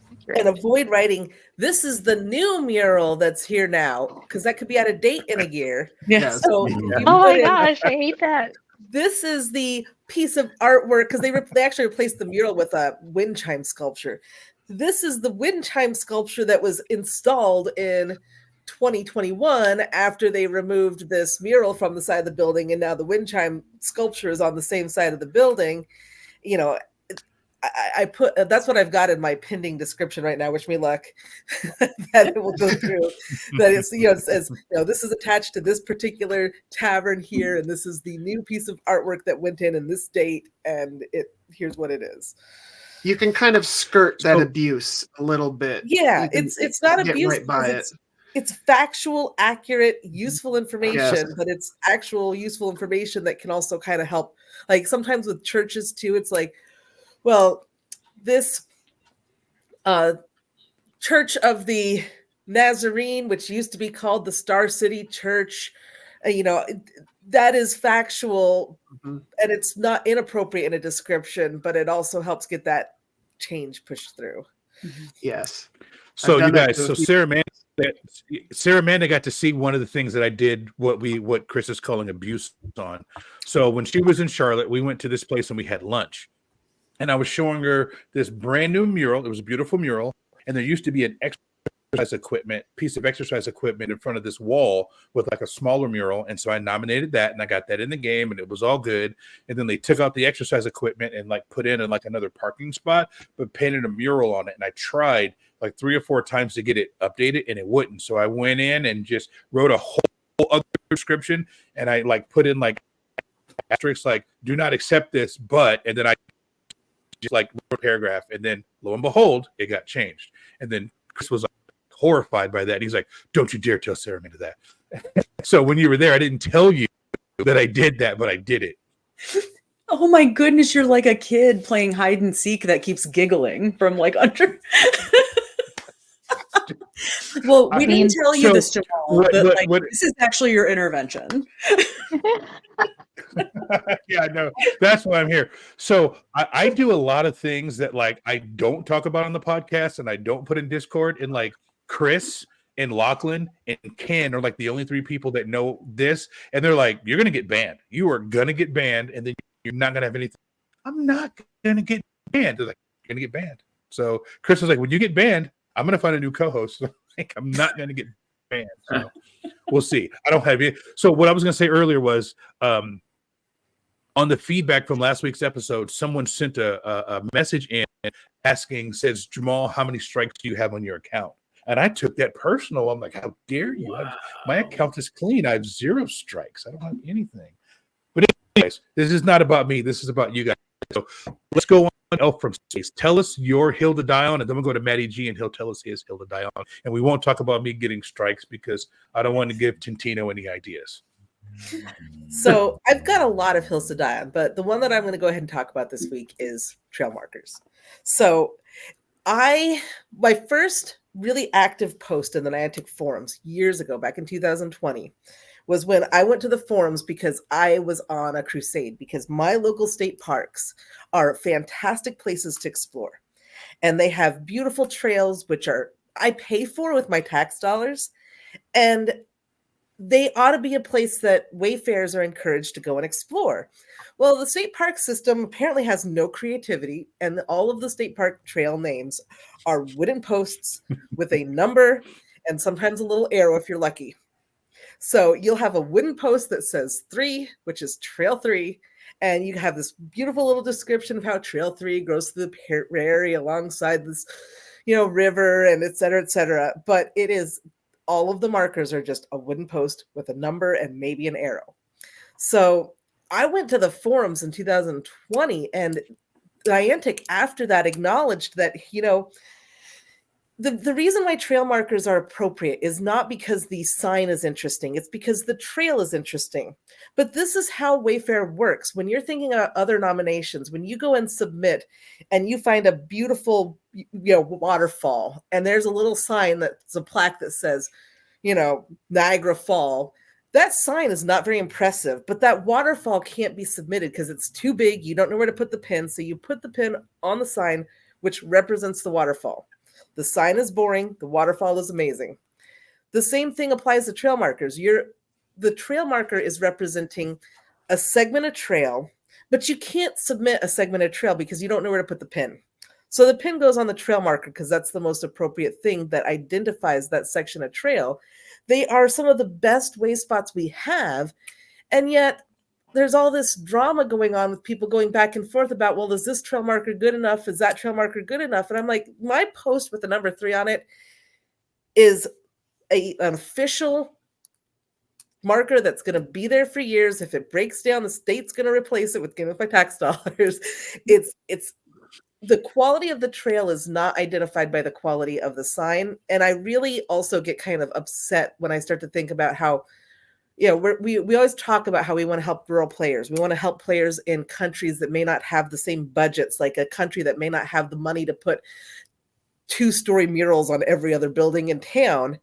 accurate. And avoid writing, this is the new mural that's here now, because that could be out of date in a year. Yes. So Yeah. you Oh put my in, gosh, I hate that. this is the piece of artwork, because they actually replaced the mural with a wind chime sculpture. This is the wind chime sculpture that was installed in 2021 after they removed this mural from the side of the building, and now the wind chime sculpture is on the same side of the building. I put that's what I've got in my pending description right now. Wish me luck that it will go through. That it's it says this is attached to this particular tavern here, and this is the new piece of artwork that went in this date, and here's what it is. You can kind of skirt that abuse a little bit. Yeah, You can it's not get abuse. right by it. It's factual, accurate, useful information, Yes. but it's actual useful information that can also kind of help. Like sometimes with churches too, it's like, well, this Church of the Nazarene, which used to be called the Star City Church, that is factual, and it's not inappropriate in a description, but it also helps get that change pushed through. Yes. So I've you done that guys, to a so few- Sarah Amanda got to see one of the things that I did, what Chris is calling abuse on. So when she was in Charlotte, we went to this place and we had lunch, and I was showing her this brand new mural. It was a beautiful mural, and there used to be an piece of exercise equipment in front of this wall with like a smaller mural. And so I nominated that, and I got that in the game, and it was all good. And then they took out the exercise equipment and like put in like another parking spot, but painted a mural on it. And I tried like 3 or 4 times to get it updated, and it wouldn't. So I went in and just wrote a whole other description, and I like put in like asterisks, like do not accept this, but, and then I just like wrote a paragraph, and then lo and behold, it got changed. And then Chris was horrified by that. He's like, don't you dare tell Sarah Amanda that. So when you were there, I didn't tell you that I did that, but I did it. Oh my goodness, you're like a kid playing hide and seek that keeps giggling from like under. Well, we didn't tell you this, Jamal, but this is actually your intervention. Yeah, no, that's why I'm here. So I do a lot of things that like I don't talk about on the podcast and I don't put in Discord. And like Chris and Lachlan and Ken are like the only 3 people that know this. And they're like, you're gonna get banned. You are gonna get banned, and then you're not gonna have anything. I'm not gonna get banned. They're like, you're gonna get banned. So Chris was like, when you get banned, I'm gonna find a new co-host. Like, I'm not gonna get banned. So we'll see. I don't have it. So what I was gonna say earlier was on the feedback from last week's episode, someone sent a message in asking, says, Jamal, how many strikes do you have on your account? And I took that personal. I'm like, how dare you? Wow. My account is clean. I have 0 strikes. I don't have anything. But anyways, this is not about me. This is about you guys. So let's go on. Elf from Space. Tell us your hill to die on, and then we'll go to Matty G, and he'll tell us his hill to die on. And we won't talk about me getting strikes because I don't want to give Tintino any ideas. So I've got a lot of hills to die on, but the one that I'm going to go ahead and talk about this week is trail markers. So my first really active post in the Niantic forums years ago, back in 2020, was when I went to the forums because I was on a crusade, because my local state parks are fantastic places to explore. And they have beautiful trails, which I pay for with my tax dollars. And they ought to be a place that wayfarers are encouraged to go and explore. Well, the state park system apparently has no creativity, and all of the state park trail names are wooden posts with a number and sometimes a little arrow if you're lucky. So you'll have a wooden post that says 3, which is Trail 3, and you have this beautiful little description of how Trail 3 goes through the prairie alongside this, river, and et cetera, et cetera. But it is, all of the markers are just a wooden post with a number and maybe an arrow. So I went to the forums in 2020, and Niantic after that acknowledged that, the reason why trail markers are appropriate is not because the sign is interesting. It's because the trail is interesting. But this is how Wayfarer works. When you're thinking about other nominations, when you go and submit and you find a beautiful, waterfall, and there's a little sign that's a plaque that says, Niagara Fall, that sign is not very impressive, but that waterfall can't be submitted because it's too big. You don't know where to put the pin. So you put the pin on the sign, which represents the waterfall. The sign is boring. The waterfall is amazing. The same thing applies to trail markers. The trail marker is representing a segment of trail, but you can't submit a segment of trail because you don't know where to put the pin. So the pin goes on the trail marker because that's the most appropriate thing that identifies that section of trail. They are some of the best way spots we have, and yet there's all this drama going on with people going back and forth about, well, is this trail marker good enough? Is that trail marker good enough? And I'm like, my post with the number 3 on it is an official marker that's going to be there for years. If it breaks down, the state's going to replace it with my tax dollars. It's the quality of the trail is not identified by the quality of the sign. And I really also get kind of upset when I start to think about how, we always talk about how we want to help rural players. We want to help players in countries that may not have the same budgets, like a country that may not have the money to put 2-story murals on every other building in town.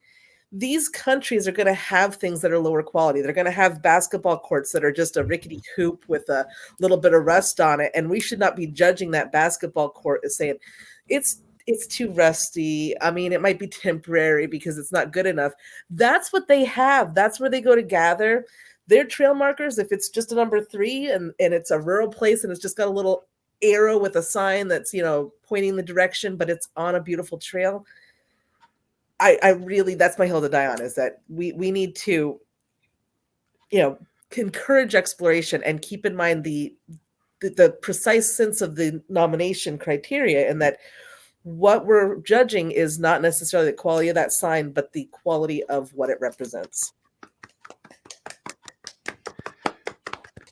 These countries are going to have things that are lower quality. They're going to have basketball courts that are just a rickety hoop with a little bit of rust on it. And we should not be judging that basketball court as saying it's too rusty. I mean, it might be temporary because it's not good enough. That's what they have. That's where they go to gather their trail markers. If it's just a number 3 and it's a rural place and it's just got a little arrow with a sign that's, pointing the direction, but it's on a beautiful trail. I really, that's my hill to die on, is that we need to, encourage exploration and keep in mind the precise sense of the nomination criteria, and that what we're judging is not necessarily the quality of that sign, but the quality of what it represents.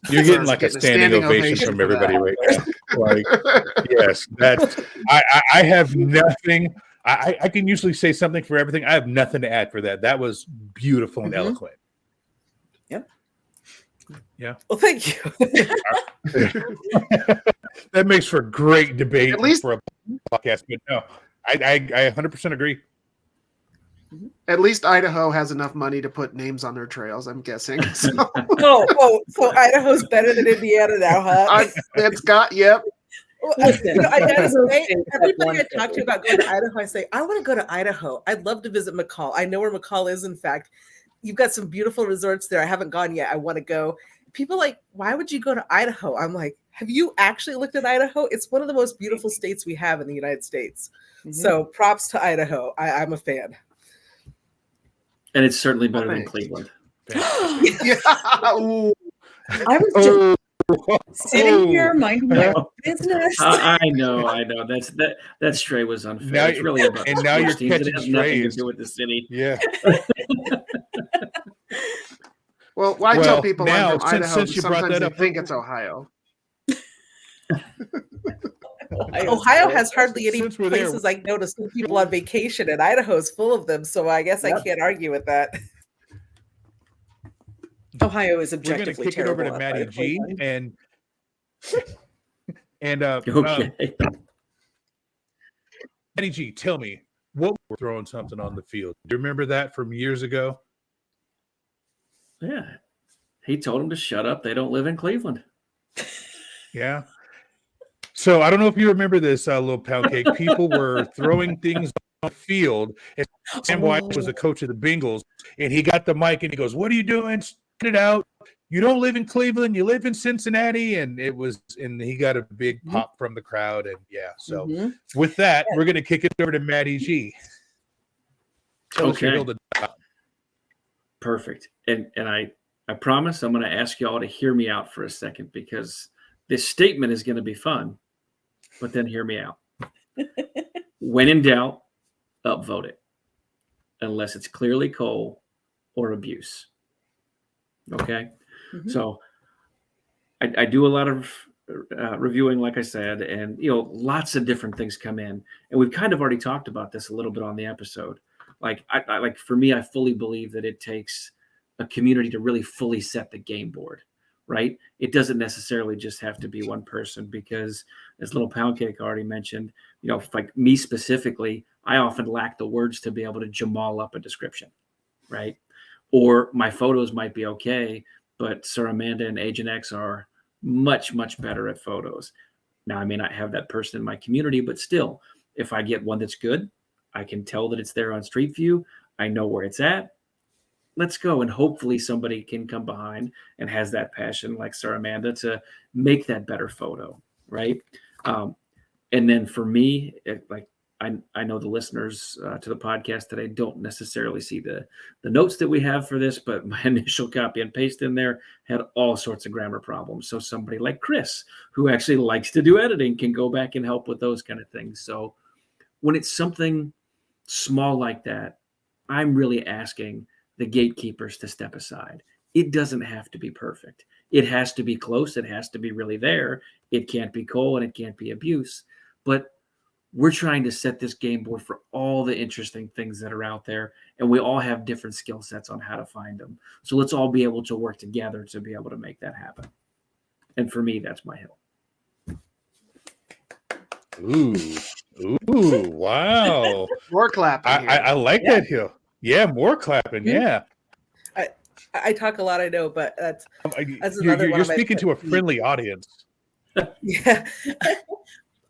You're getting like a standing ovation from everybody right now. Like, yes, that's. I have nothing. I can usually say something for everything. I have nothing to add for that. That was beautiful and eloquent. Yep. Yeah. Well, thank you. That makes for great debate, At least for a podcast. But no, I 100% agree. At least Idaho has enough money to put names on their trails, I'm guessing. So So Idaho's better than Indiana now, huh? it's got, yep. Well, Listen, I gotta those say, states have everybody one I talk to thing. about going to Idaho, I say, I want to go to Idaho. I'd love to visit McCall. I know where McCall is, in fact. You've got some beautiful resorts there. I haven't gone yet. I want to go. People are like, why would you go to Idaho? I'm like, have you actually looked at Idaho? It's one of the most beautiful states we have in the United States. So props to Idaho. I'm a fan. And it's certainly better than Cleveland. Yeah. Ooh. I was just sitting here minding my own business. I know. That stray was unfair. Now- it's really about and the now sports you're teams. It catching has nothing to strays. do with the city. Yeah. Well, I tell Well, people now, I'm from since- Idaho, since you brought sometimes that they up- think it's Ohio. Ohio has hardly any Since we're there- places I know to send people on vacation, and Idaho's full of them. So I guess I Yep. can't argue with that. Ohio is We're going to objectively kick it over terrible. to Maddie G. And Okay. Maddie G, tell me, what we're throwing something on the field? Do you remember that from years ago? Yeah. He told him to shut up. They don't live in Cleveland. Yeah. So I don't know if you remember this, little pound cake. People were throwing things on the field. And Sam White was the coach of the Bengals, and he got the mic and he goes, "What are you doing? Spit it out. You don't live in Cleveland. You live in Cincinnati." And he got a big pop from the crowd. And yeah, so with that, we're going to kick it over to Maddie G. Tell us your Okay. hill to die. Perfect. And I promise I'm going to ask you all to hear me out for a second, because this statement is going to be fun, but then hear me out. When in doubt, upvote it, unless it's clearly coal or abuse. Okay. So I do a lot of reviewing, like I said, and lots of different things come in, and we've kind of already talked about this a little bit on the episode. Like for me, I fully believe that it takes a community to really fully set the game board, right? It doesn't necessarily just have to be one person, because as Little Pound Cake already mentioned, like me specifically, I often lack the words to be able to Jamal up a description, right? Or my photos might be okay, but Sir Amanda and Agent X are much, much better at photos. Now, I may not have that person in my community, but still, if I get one that's good, I can tell that it's there on Street View. I know where it's at. Let's go. And hopefully somebody can come behind and has that passion, like Sir Amanda, to make that better photo, right? And then for me, I know the listeners to the podcast today don't necessarily see the notes that we have for this, but my initial copy and paste in there had all sorts of grammar problems. So somebody like Chris, who actually likes to do editing, can go back and help with those kind of things. So when it's something small like that, I'm really asking the gatekeepers to step aside. It doesn't have to be perfect. It has to be close. It has to be really there. It can't be coal and it can't be abuse. But we're trying to set this game board for all the interesting things that are out there, and we all have different skill sets on how to find them. So let's all be able to work together to be able to make that happen. And for me, that's my hill. Ooh, wow. More clapping. I like that hill. Yeah, more clapping. Yeah. I talk a lot, I know, but that's You're one of my speaking to a pet peeves. friendly audience. Yeah.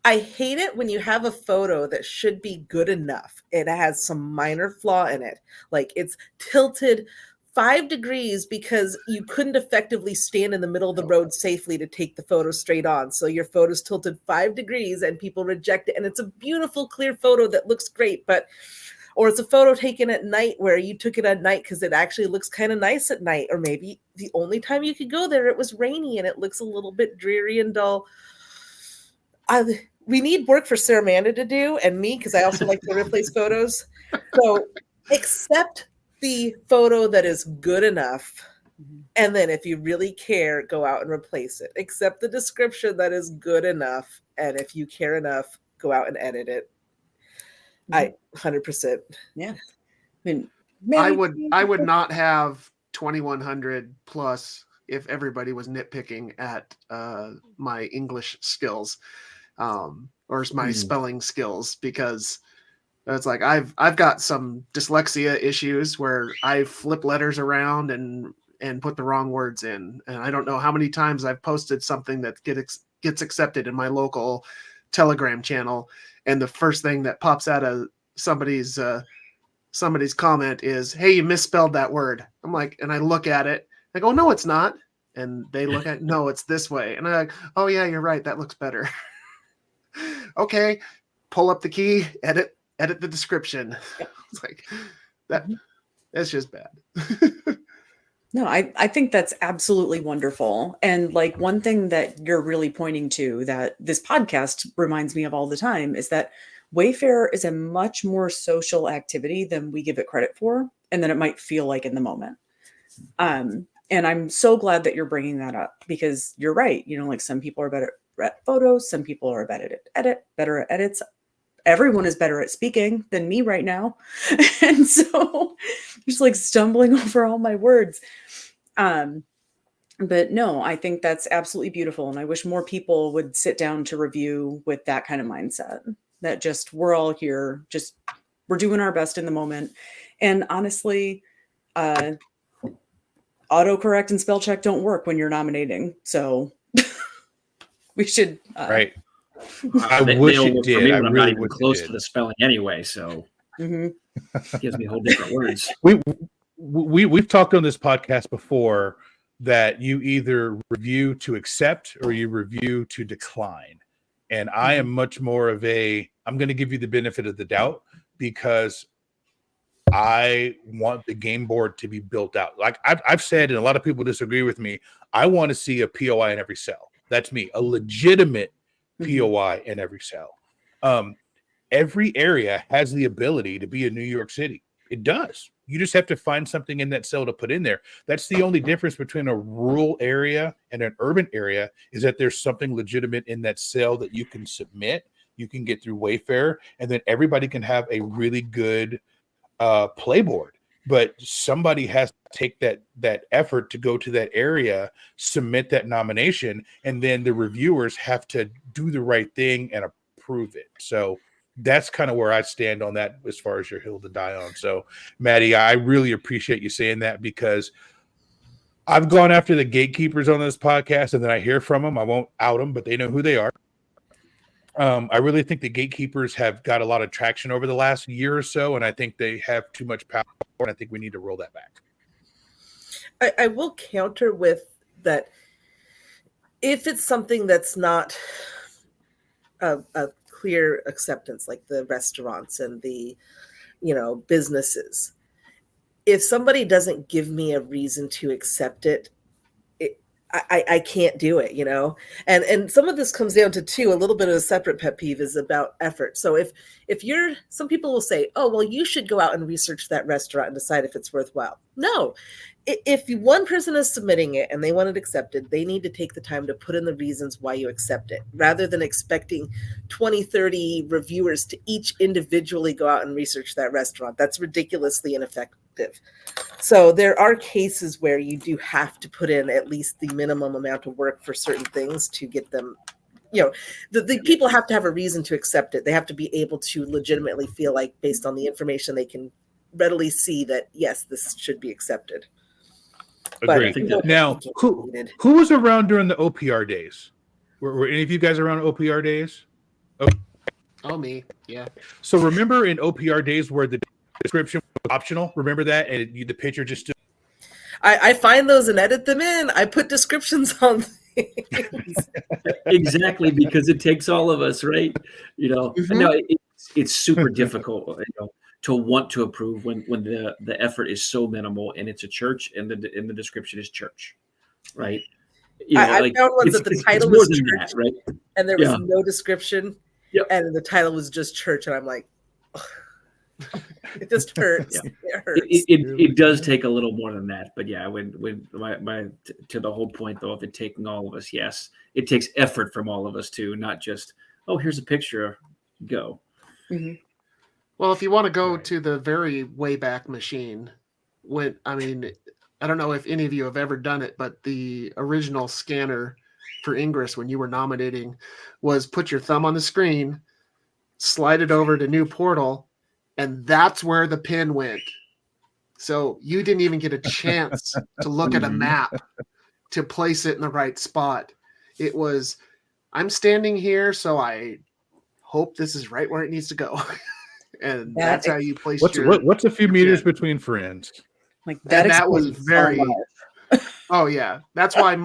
I hate it when you have a photo that should be good enough. It has some minor flaw in it. Like it's tilted 5 degrees because you couldn't effectively stand in the middle of the road safely to take the photo straight on. So your photo's tilted 5 degrees and people reject it. And it's a beautiful, clear photo that looks great, or it's a photo taken at night where you took it at night because it actually looks kind of nice at night. Or maybe the only time you could go there, it was rainy and it looks a little bit dreary and dull. We need work for Sarah Amanda to do, and me, because I also like to replace photos. So accept the photo that is good enough. And then if you really care, go out and replace it. Accept the description that is good enough. And if you care enough, go out and edit it. 100%. Yeah. I mean, I would not have 2100 plus if everybody was nitpicking at my English skills or my spelling skills, because It's like I've got some dyslexia issues where I flip letters around and put the wrong words in, and I don't know how many times I've posted something that gets accepted in my local Telegram channel, and the first thing that pops out of somebody's comment is, "Hey, you misspelled that word." I'm like, and I look at it, I go, "No, it's not." And they look at, "No, it's this way." And I'm like, "Oh yeah, you're right. That looks better." Okay, pull up the key, edit the description. It's like that's just bad. No, I think that's absolutely wonderful. And like one thing that you're really pointing to that this podcast reminds me of all the time is that Wayfarer is a much more social activity than we give it credit for and than it might feel like in the moment. And I'm so glad that you're bringing that up because you're right. You know, like some people are better at photos, some people are better at edits. Everyone is better at speaking than me right now. And so just like stumbling over all my words. But no, I think that's absolutely beautiful. And I wish more people would sit down to review with that kind of mindset that just, we're all here, just we're doing our best in the moment. And honestly, autocorrect and spell check don't work when you're nominating. So we should, right. I wish it did. For me, I I'm really not even wish close it to did. the spelling anyway, so it gives me whole different words. We've talked on this podcast before that you either review to accept or you review to decline. And I am much more of I'm going to give you the benefit of the doubt because I want the game board to be built out. Like I've said, and a lot of people disagree with me, I want to see a POI in every cell. That's me, a legitimate POI in every cell. Every area has the ability to be a New York City. It does. You just have to find something in that cell to put in there. That's the only difference between a rural area and an urban area is that there's something legitimate in that cell that you can submit. You can get through Wayfarer, and then everybody can have a really good playboard. But somebody has to take that effort to go to that area, submit that nomination, and then the reviewers have to do the right thing and approve it. So that's kind of where I stand on that as far as your hill to die on. So, Maddie, I really appreciate you saying that because I've gone after the gatekeepers on this podcast, and then I hear from them. I won't out them, but they know who they are. I really think the gatekeepers have got a lot of traction over the last year or so, and I think they have too much power, and I think we need to roll that back. I will counter with that if it's something that's not a clear acceptance, like the restaurants and the, businesses, if somebody doesn't give me a reason to accept it, I can't do it, and some of this comes down to a little bit of a separate pet peeve is about effort. So if some people will say, oh, well, you should go out and research that restaurant and decide if it's worthwhile. No, if one person is submitting it and they want it accepted, they need to take the time to put in the reasons why you accept it rather than expecting 20, 30 reviewers to each individually go out and research that restaurant. That's ridiculously ineffective. So there are cases where you do have to put in at least the minimum amount of work for certain things to get them, the people have to have a reason to accept it. They have to be able to legitimately feel like based on the information they can readily see that, yes, this should be accepted. Agree. Now, who was around during the OPR days? Were any of you guys around OPR days? Oh, me. Yeah. So remember in OPR days where the description was optional? Remember that? And the picture just... I find those and edit them in. I put descriptions on things. Exactly, because it takes all of us, right? No, it's super difficult, to want to approve when the effort is so minimal and it's a church and the description is church, right? I found ones that the title was church, that, right? And there was no description, and the title was just church, and I'm like, it just hurts. Yeah. It hurts. It does take a little more than that, but when my to the whole point though of it taking all of us, yes, it takes effort from all of us too, not just here's a picture, go. Mm-hmm. Well, if you want to go to the very way back machine, I don't know if any of you have ever done it, but the original scanner for Ingress when you were nominating was put your thumb on the screen, slide it over to new portal, and that's where the pin went. So you didn't even get a chance to look at a map to place it in the right spot. It was, I'm standing here, so I hope this is right where it needs to go. And that's how you place what's a few meters between friends? Like that was very oh yeah. That's why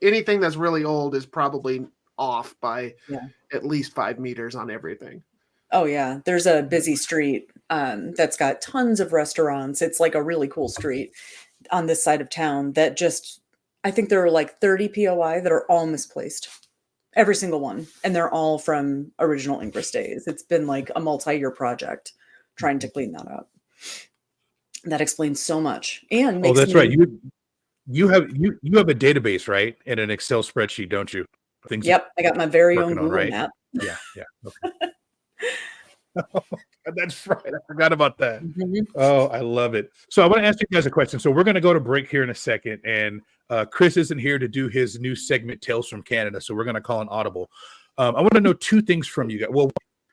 anything that's really old is probably off by at least 5 meters on everything. Oh yeah, there's a busy street that's got tons of restaurants. It's like a really cool street on this side of town that just, I think there are like 30 POI that are all misplaced. Every single one. And they're all from original Ingress days. It's been like a multi-year project trying to clean that up. That explains so much. And makes that's right. You have a database, right? In an Excel spreadsheet, don't you? Yep, I got my very own Google map. Yeah. Okay. That's right. I forgot about that. Oh, I love it. So I want to ask you guys a question. So we're going to go to break here in a second, and Chris isn't here to do his new segment, Tales from Canada. So we're going to call an audible. I want to know 2 things from you guys. Well,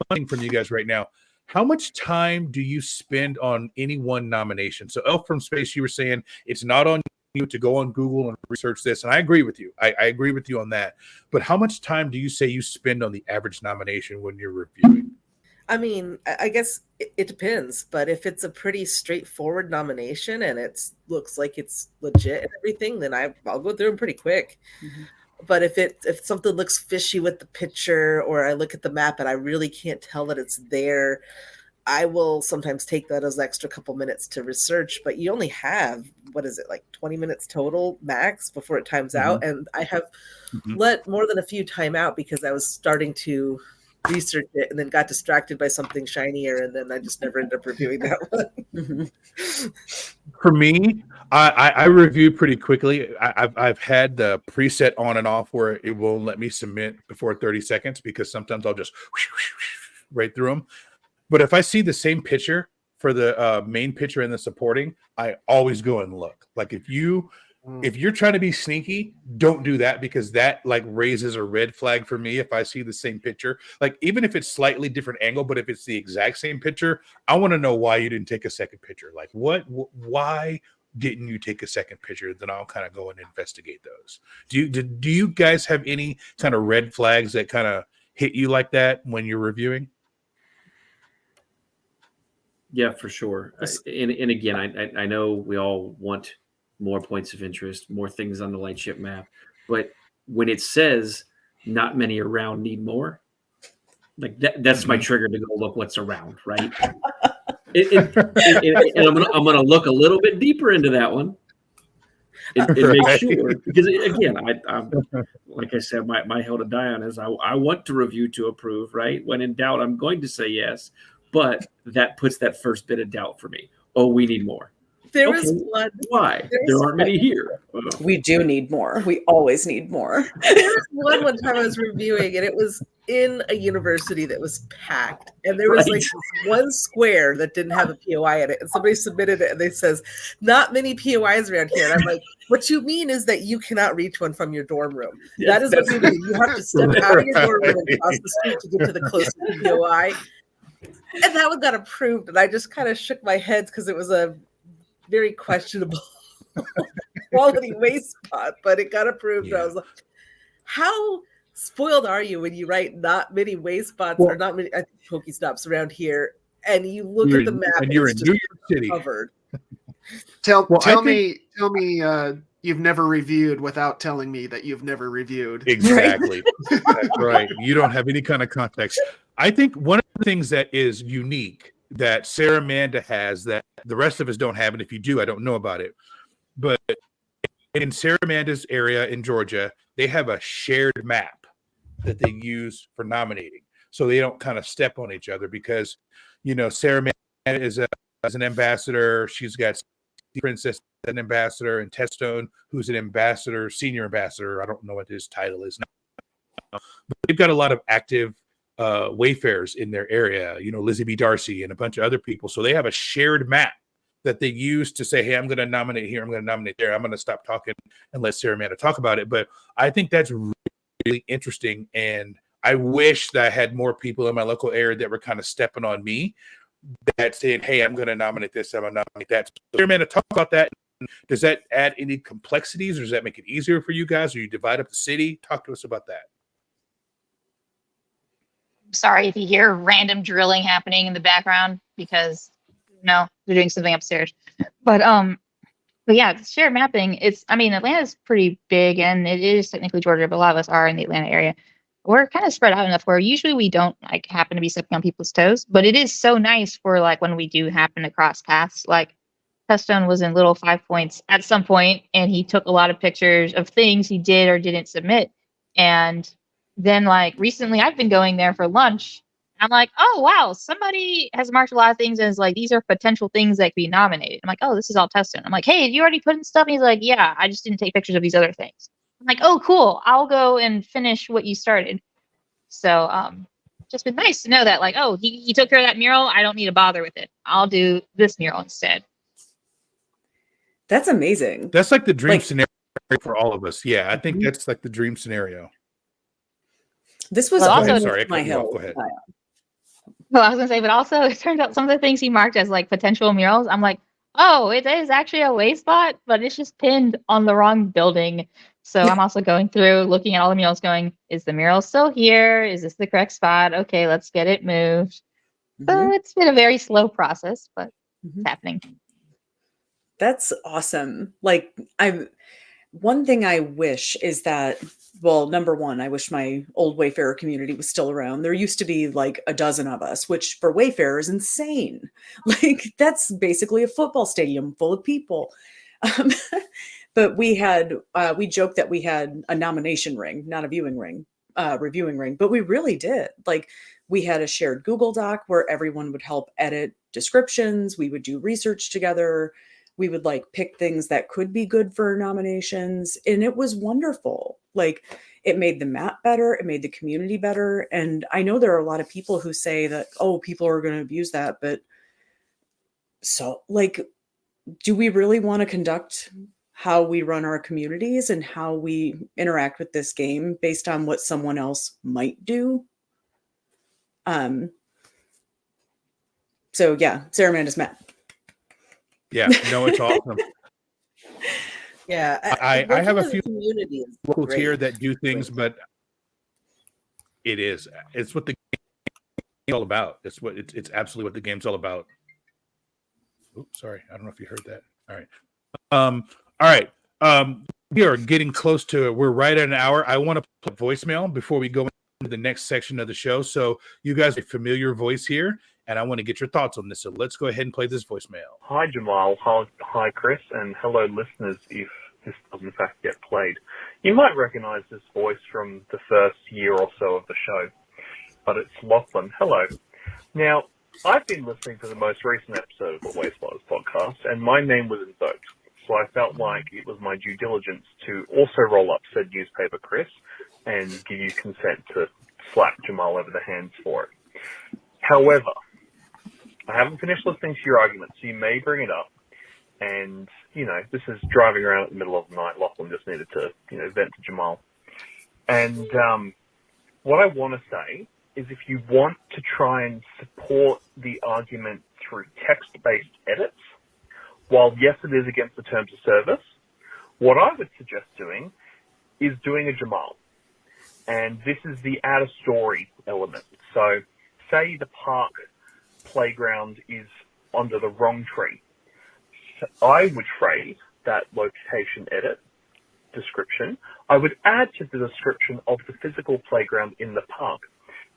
one thing from you guys right now. How much time do you spend on any one nomination? So Elf from Space, you were saying it's not on you to go on Google and research this, and I agree with you. I agree with you on that. But how much time do you say you spend on the average nomination when you're reviewing? I mean, I guess it depends, but if it's a pretty straightforward nomination and it looks like it's legit and everything, then I'll go through them pretty quick. But if something looks fishy with the picture, or I look at the map and I really can't tell that it's there, I will sometimes take that as an extra couple minutes to research. But you only have, like 20 minutes total max before it times out. And I have let more than a few time out because I was starting to research it and then got distracted by something shinier, and then I just never ended up reviewing that one. For me, I review pretty quickly. I've had the preset on and off where it won't let me submit before 30 seconds because sometimes I'll just right through them. But if I see the same picture for the main picture and the supporting, I always go and look. Like if you're trying to be sneaky, don't do that, because that like raises a red flag for me if I see the same picture. Like even if it's slightly different angle, but if it's the exact same picture, I want to know why you didn't take a second picture. Like why didn't you take a second picture? Then I'll kind of go and investigate those. Do you guys have any kind of red flags that kind of hit you like that when you're reviewing? Yeah, for sure. And again, I know we all want more points of interest, more things on the lightship map. But when it says not many around need more, like that's my trigger to go look what's around, right? And I'm gonna look a little bit deeper into that one and make sure, because again, I'm like I said, my hill to die on is I want to review to approve, right? When in doubt, I'm going to say yes, but that puts that first bit of doubt for me. Oh, we need more. There was one. Why? There aren't many here. We do need more. We always need more. There was one time I was reviewing, and it was in a university that was packed, and there was like this one square that didn't have a POI in it, and somebody submitted it, and they says, "Not many POIs around here." And I'm like, "What you mean is that you cannot reach one from your dorm room. That is what you mean. You have to step out of your dorm room and cross the street to get to the closest POI." And that one got approved, and I just kind of shook my head because it was a very questionable quality Wayspot, but it got approved. Yeah. I was like, how spoiled are you when you write not many Wayspots or not many Pokéstops around here, and you look at the map and you're in New York City covered? Tell me you've never reviewed without telling me that you've never reviewed. Exactly. That's right. You don't have any kind of context. I think one of the things that is unique that Saramanda has that the rest of us don't have, and if you do, I don't know about it, but in Saramanda's area in Georgia, they have a shared map that they use for nominating, so they don't kind of step on each other, because Saramanda is an ambassador. She's got Princess an ambassador, and Testone, who's an ambassador, senior ambassador. I don't know what his title is now, but they've got a lot of active Wayfarers in their area, Lizzie B. Darcy and a bunch of other people. So they have a shared map that they use to say, hey, I'm going to nominate here, I'm going to nominate there. I'm going to stop talking and let Saramanda talk about it. But I think that's really interesting. And I wish that I had more people in my local area that were kind of stepping on me, that saying, "Hey, I'm going to nominate this, I'm going to nominate that." So, Amanda, talk about that. Does that add any complexities, or does that make it easier for you guys? Or you divide up the city? Talk to us about that. Sorry if you hear random drilling happening in the background because no, they're doing something upstairs. But yeah, shared mapping. Atlanta's pretty big, and it is technically Georgia, but a lot of us are in the Atlanta area. We're kind of spread out enough where usually we don't like happen to be stepping on people's toes, but it is so nice for like when we do happen to cross paths. Like Testone was in Little 5 Points at some point, and he took a lot of pictures of things he did or didn't submit. And then like recently I've been going there for lunch. I'm like, oh wow, somebody has marked a lot of things as like these are potential things that could be nominated. I'm like, oh, this is all Testone. I'm like, hey, did you already put in stuff? And he's like, yeah, I just didn't take pictures of these other things. I'm like, oh, cool. I'll go and finish what you started. So, just been nice to know that, like, oh, he took care of that mural. I don't need to bother with it. I'll do this mural instead. That's amazing. That's like the dream scenario for all of us. Yeah, I think that's like the dream scenario. This was also my hill. Go ahead. Well, I was gonna say, but also it turns out some of the things he marked as like potential murals, I'm like, oh, it is actually a Wayspot, but it's just pinned on the wrong building. So I'm also going through, looking at all the murals going, is the mural still here? Is this the correct spot? Okay, let's get it moved. So it's been a very slow process, but it's happening. That's awesome. Like one thing I wish is that, well, number one, I wish my old Wayfarer community was still around. There used to be like a dozen of us, which for Wayfarer is insane. Like that's basically a football stadium full of people. But we joked that we had a nomination ring, not a reviewing ring, but we really did. Like we had a shared Google Doc where everyone would help edit descriptions. We would do research together. We would like pick things that could be good for nominations. And it was wonderful. Like it made the map better. It made the community better. And I know there are a lot of people who say that, oh, people are going to abuse that. But so like, do we really want to conduct how we run our communities and how we interact with this game based on what someone else might do? So yeah, Sarah Amanda's map. Yeah, no, it's awesome. Yeah, I have a few communities locals here that do things, but it's what the game's all about. It's absolutely what the game's all about. Oops, sorry, I don't know if you heard that. All right. We are getting close to it. We're right at an hour. I want to put voicemail before we go into the next section of the show. So you guys are a familiar voice here, and I want to get your thoughts on this. So let's go ahead and play this voicemail. Hi, Jamal. Hi, Chris. And hello, listeners, if this does in fact get played. You might recognize this voice from the first year or so of the show, but it's Lachlan. Hello. Now, I've been listening to the most recent episode of the Wayspotters podcast, and my name was invoked. So I felt like it was my due diligence to also roll up said newspaper, Chris, and give you consent to slap Jamal over the hands for it. However, I haven't finished listening to your argument, so you may bring it up. And, this is driving around in the middle of the night. Lachlan just needed to, vent to Jamal. And what I want to say is if you want to try and support the argument through text-based edits, while yes, it is against the terms of service, what I would suggest doing is doing a Jamal. And this is the add a story element. So say the park playground is under the wrong tree. So I would phrase that location edit description. I would add to the description of the physical playground in the park.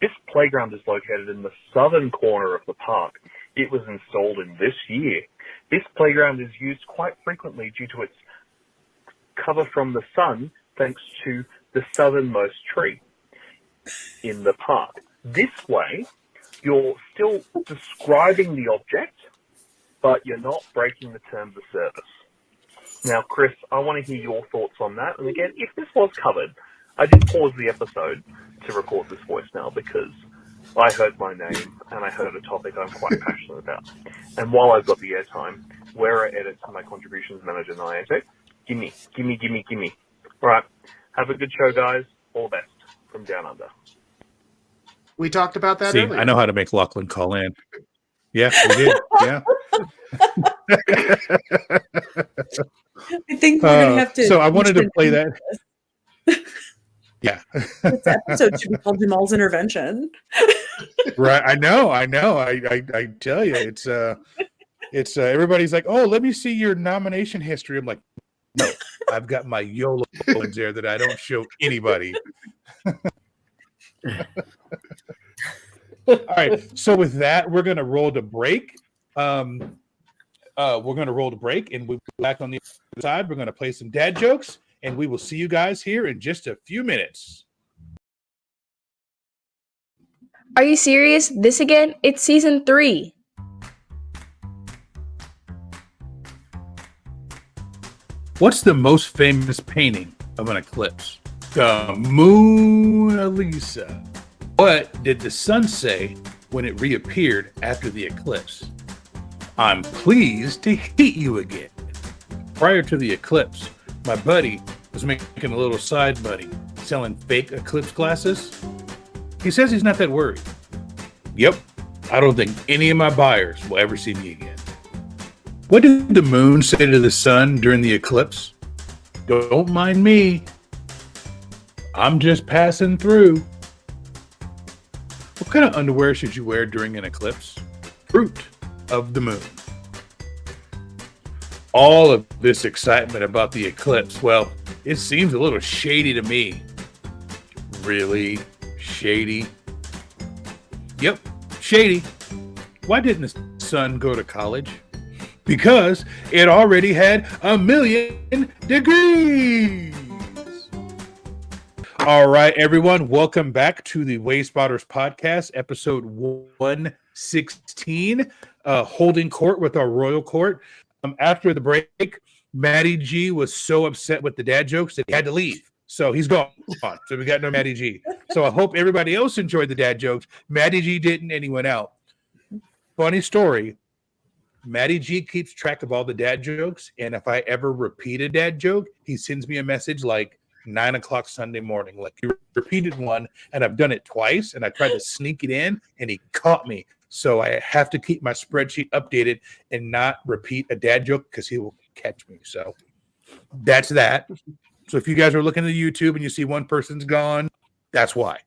This playground is located in the southern corner of the park. It was installed in this year. This playground is used quite frequently due to its cover from the sun thanks to the southernmost tree in the park. This way, you're still describing the object, but you're not breaking the terms of service. Now, Chris, I want to hear your thoughts on that. And again, if this was covered, I did pause the episode to record this voicemail because I heard my name and I heard a topic I'm quite passionate about. And while I've got the airtime, where are edits to my contributions manager, Niantic? Gimme. All right. Have a good show, guys. All the best from Down Under. We talked about that See, earlier. I know how to make Lachlan call in. Yeah, we did. Yeah. I think we're gonna have to. So I wanted to play that. Yeah. This episode should be called Jamal's Intervention. Right. I know. I tell you, it's everybody's like, oh, let me see your nomination history. I'm like, no, I've got my YOLO ones there that I don't show anybody. All right. So with that, we're gonna roll to break. We're gonna roll to break, and we'll be back on the other side. We're gonna play some dad jokes, and we will see you guys here in just a few minutes. Are you serious? This again? It's season 3. What's the most famous painting of an eclipse? The Mona Lisa. What did the sun say when it reappeared after the eclipse? I'm pleased to meet you again. Prior to the eclipse, my buddy was making a little side money selling fake eclipse glasses. He says he's not that worried. Yep, I don't think any of my buyers will ever see me again. What did the moon say to the sun during the eclipse? Don't mind me. I'm just passing through. What kind of underwear should you wear during an eclipse? Fruit of the moon. All of this excitement about the eclipse, well, it seems a little shady to me. Really shady? Yep, shady. Why didn't the sun go to college? Because it already had 1,000,000 degrees. All right, everyone, welcome back to the Wayspotters podcast, episode 116, holding court with our royal court. After the break, Matty G was so upset with the dad jokes that he had to leave. So he's gone. So we got no Matty G. So I hope everybody else enjoyed the dad jokes. Matty G didn't, and he went out. Funny story. Matty G keeps track of all the dad jokes, and if I ever repeat a dad joke, he sends me a message like 9 o'clock Sunday morning. Like, you repeated one, and I've done it twice, and I tried to sneak it in, and he caught me. So I have to keep my spreadsheet updated and not repeat a dad joke because he will catch me. So that's that. So if you guys are looking at YouTube and you see one person's gone, that's why.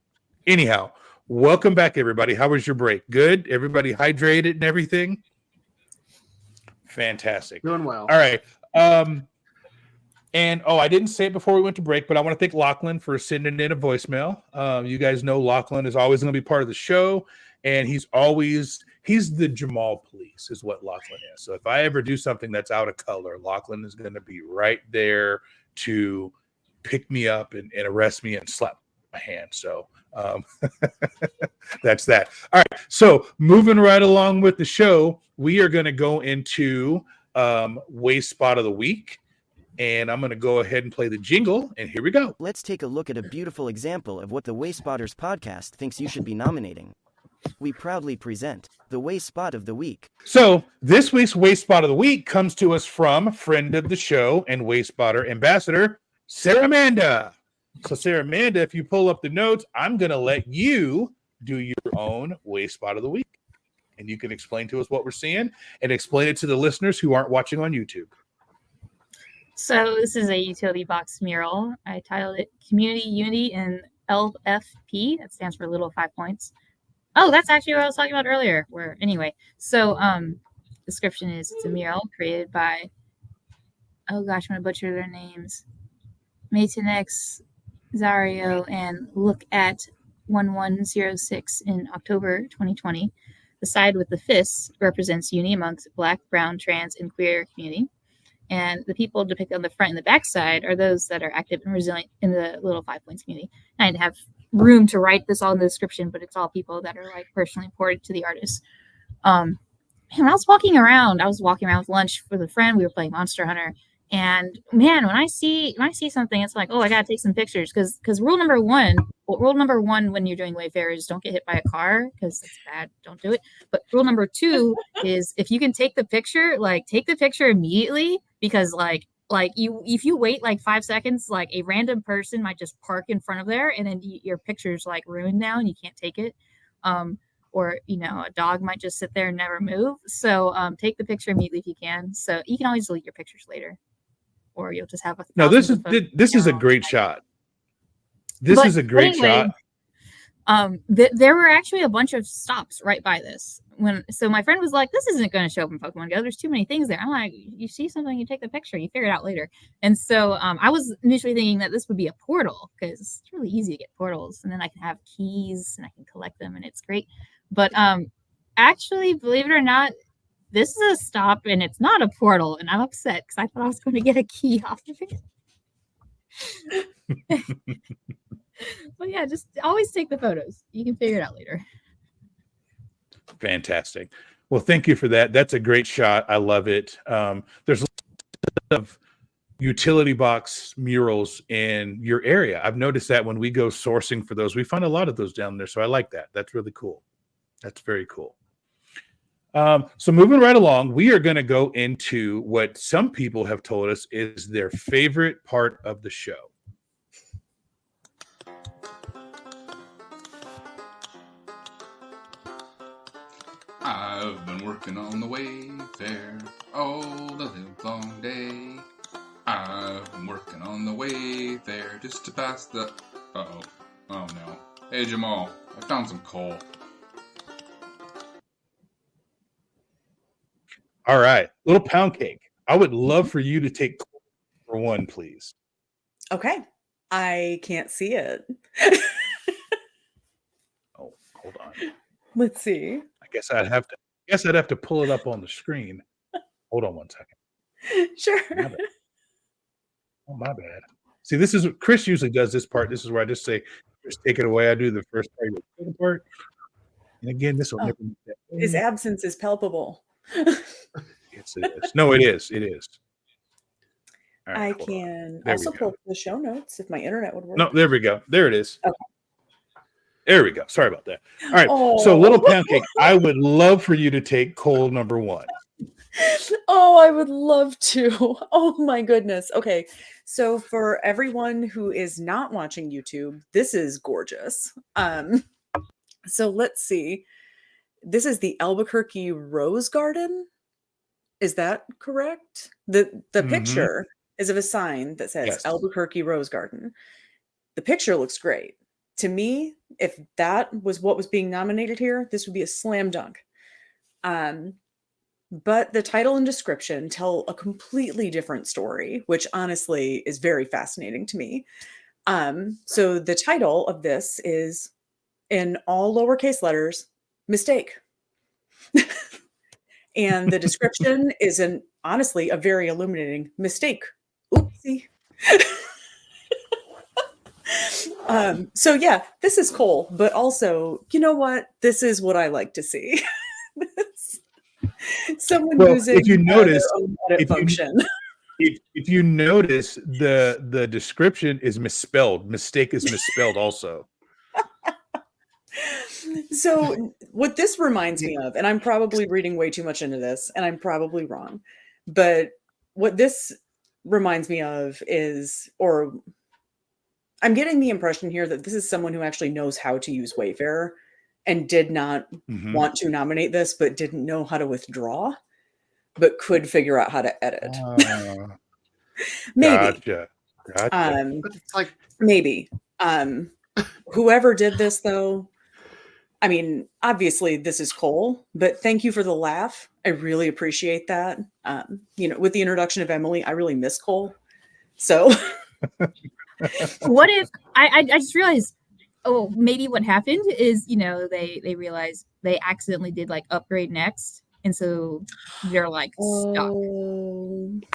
Anyhow, welcome back, everybody. How was your break? Good? Everybody hydrated and everything? Fantastic. Doing well. All right. And I didn't say it before we went to break, but I want to thank Lachlan for sending in a voicemail. You guys know Lachlan is always going to be part of the show, and he's the Jamal police is what Lachlan is. So if I ever do something that's out of color, Lachlan is going to be right there to pick me up and arrest me and slap my hand. So that's that. All right. So moving right along with the show, we are going to go into Wayspot of the Week. And I'm going to go ahead and play the jingle, and here we go. Let's take a look at a beautiful example of what the Wayspotters podcast thinks you should be nominating. We proudly present the Wayspot of the Week. So this week's Wayspot of the Week comes to us from friend of the show and Wayspotter ambassador, Sarah Amanda. So Sarah Amanda, if you pull up the notes, I'm going to let you do your own Wayspot of the Week. And you can explain to us what we're seeing and explain it to the listeners who aren't watching on YouTube. So this is a utility box mural. I titled it Community Unity in LFP. That stands for Little 5 Points. Oh, that's actually what I was talking about earlier. Description is it's a mural created by, oh gosh, I'm going to butcher their names. Matenex, Zario, and Look at 1106 in October 2020. The side with the fists represents unity amongst Black, Brown, Trans, and queer community. And the people depicted on the front and the back side are those that are active and resilient in the Little 5 Points community. And I didn't have room to write this all in the description, but it's all people that are like personally important to the artist. When I was walking around with lunch with a friend. We were playing Monster Hunter, and man, when I see something, it's like, oh, I gotta take some pictures because rule number one when you're doing Wayfarer is don't get hit by a car because it's bad. Don't do it. But rule number 2 is if you can take the picture, take the picture immediately because if you wait 5 seconds, a random person might just park in front of there and then your picture's ruined now and you can't take it. or a dog might just sit there and never move. So take the picture immediately if you can. So you can always delete your pictures later, or you'll just have a. No, this is a great shot. This is a great shot. There were actually a bunch of stops right by this. So my friend was like, "This isn't going to show up in Pokemon Go. There's too many things there." I'm like, "You see something, you take the picture, you figure it out later." And so I was initially thinking that this would be a portal because it's really easy to get portals, and then I can have keys and I can collect them, and it's great. But actually, believe it or not, this is a stop and it's not a portal, and I'm upset because I thought I was going to get a key off of it. But yeah, just always take the photos. You can figure it out later. Fantastic. Well, thank you for that. That's a great shot. I love it. There's a lot of utility box murals in your area. I've noticed that when we go sourcing for those, we find a lot of those down there. So I like that. That's really cool. That's very cool. So moving right along, we are going to go into what some people have told us is their favorite part of the show. I've been working on the Wayfarer all the live long day. I've been working on the Wayfarer just to pass the... Uh-oh. Oh, no. Hey, Jamal, I found some coal. All right. Little Pound Cake. I would love for you to take for one, please. Okay. I can't see it. Oh, hold on. Let's see. I guess I'd have to pull it up on the screen. Hold on one second. Sure. Oh, my bad. See, this is Chris usually does this part. This is where I just say, just take it away. I do the first part, the second part. And again, this will never make that. His absence is palpable. Yes, it is. No, it is. It is. All right, I can also pull up the show notes if my internet would work. No, there we go. There it is. Okay. There we go. Sorry about that. All right. So, Little Pound Cake, I would love for you to take coal number one. Oh, I would love to. Oh my goodness. Okay. So for everyone who is not watching YouTube, this is gorgeous. So let's see. This is the Albuquerque Rose Garden. Is that correct? The picture is of a sign that says Albuquerque Rose Garden. The picture looks great. To me, if that was what was being nominated here, this would be a slam dunk. But the title and description tell a completely different story, which honestly is very fascinating to me. So the title of this is, in all lowercase letters, mistake. And the description is honestly a very illuminating mistake. Oopsie. So yeah, this is cool, but also, you know what? This is what I like to see. Someone using if you notice, function. If you notice, the description is misspelled. Mistake is misspelled also. So what this reminds me of, and I'm probably reading way too much into this, and I'm probably wrong, but what this reminds me of is, or I'm getting the impression here that this is someone who actually knows how to use Wayfarer and did not want to nominate this, but didn't know how to withdraw, but could figure out how to edit. Maybe. Gotcha. It's like maybe. Whoever did this, though, I mean, obviously this is Cole, but thank you for the laugh. I really appreciate that. With the introduction of Emily, I really miss Cole. So what if I just realized, maybe what happened is, they realized they accidentally did like upgrade next. And so they're like stuck.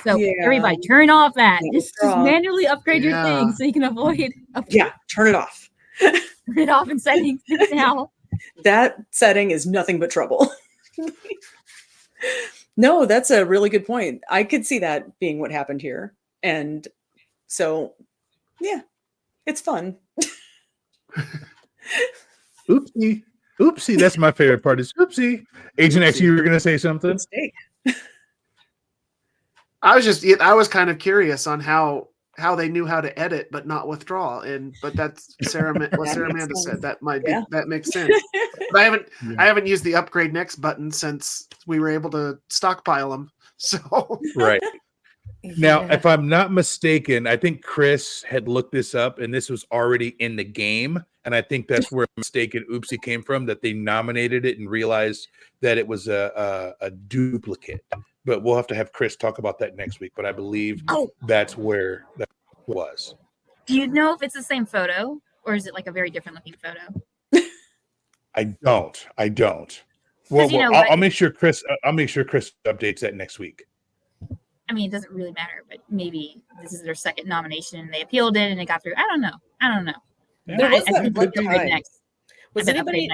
So everybody turn off that. Just manually upgrade your thing so you can avoid. Yeah, turn it off. Turn it off in settings now. That setting is nothing but trouble. No, that's a really good point. I could see that being what happened here. And so, yeah, it's fun. Oopsie. Oopsie. That's my favorite part is oopsie. Agent X, you were going to say something? Mistake. I was kind of curious on how how they knew how to edit but not withdraw. But that's what Sarah Amanda said. That might be that makes sense. But I haven't used the upgrade next button since we were able to stockpile them. So right. Now, if I'm not mistaken, I think Chris had looked this up and this was already in the game. And I think that's where mistaken oopsie came from, that they nominated it and realized that it was a duplicate. But we'll have to have Chris talk about that next week. But I believe that's where that was. Do you know if it's the same photo or is it like a very different looking photo? I don't. Well, I'll make sure Chris updates that next week. I mean, it doesn't really matter, but maybe this is their second nomination and they appealed it and it got through. I don't know. Yeah. There was that one time. Next. Was anybody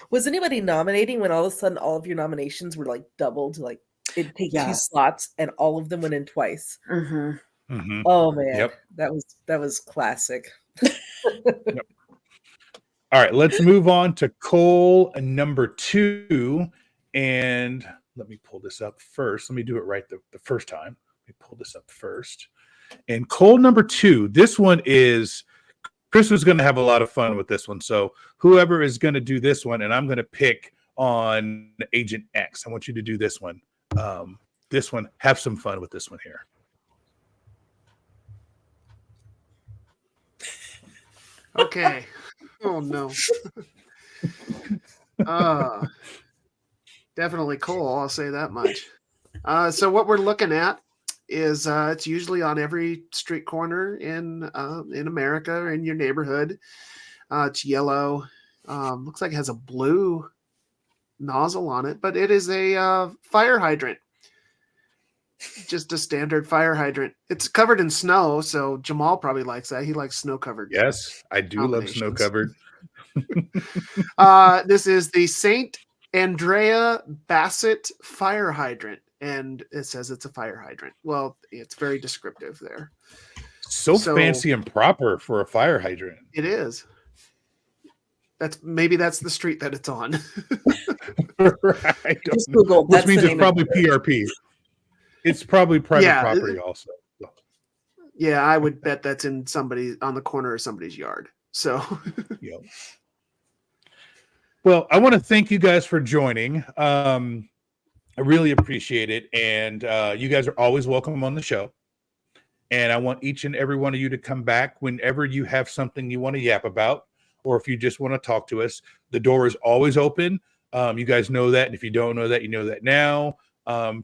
was anybody nominating when all of a sudden all of your nominations were like doubled? Like it'd take 2 slots and all of them went in twice. Mm-hmm. Mm-hmm. Oh man, yep. that was classic. Yep. All right, let's move on to Cole number 2, and let me pull this up first. Let me do it right the first time. Let me pull this up first. And Cole number 2, this one is Chris was going to have a lot of fun with this one. So whoever is going to do this one, and I'm going to pick on Agent X. I want you to do this one. This one, have some fun with this one here. Okay. Oh no. Definitely Cole, I'll say that much. So what we're looking at is it's usually on every street corner in America or in your neighborhood. It's yellow. Looks like it has a blue nozzle on it, but it is a fire hydrant. Just a standard fire hydrant. It's covered in snow, so Jamal probably likes that. He likes snow-covered. Yes, I do love snow-covered. This is the St. Andrea Bassett fire hydrant, and it says it's a fire hydrant. Well, it's very descriptive there. So fancy and proper for a fire hydrant. It is. That's the street that it's on. Right. Just Google. Which means it's probably PRP. It's probably private property also. Yeah, I would bet that's in on the corner of somebody's yard. So, yep. Well, I want to thank you guys for joining. I really appreciate it. And you guys are always welcome on the show. And I want each and every one of you to come back whenever you have something you want to yap about, or if you just want to talk to us. The door is always open. You guys know that. And if you don't know that, you know that now.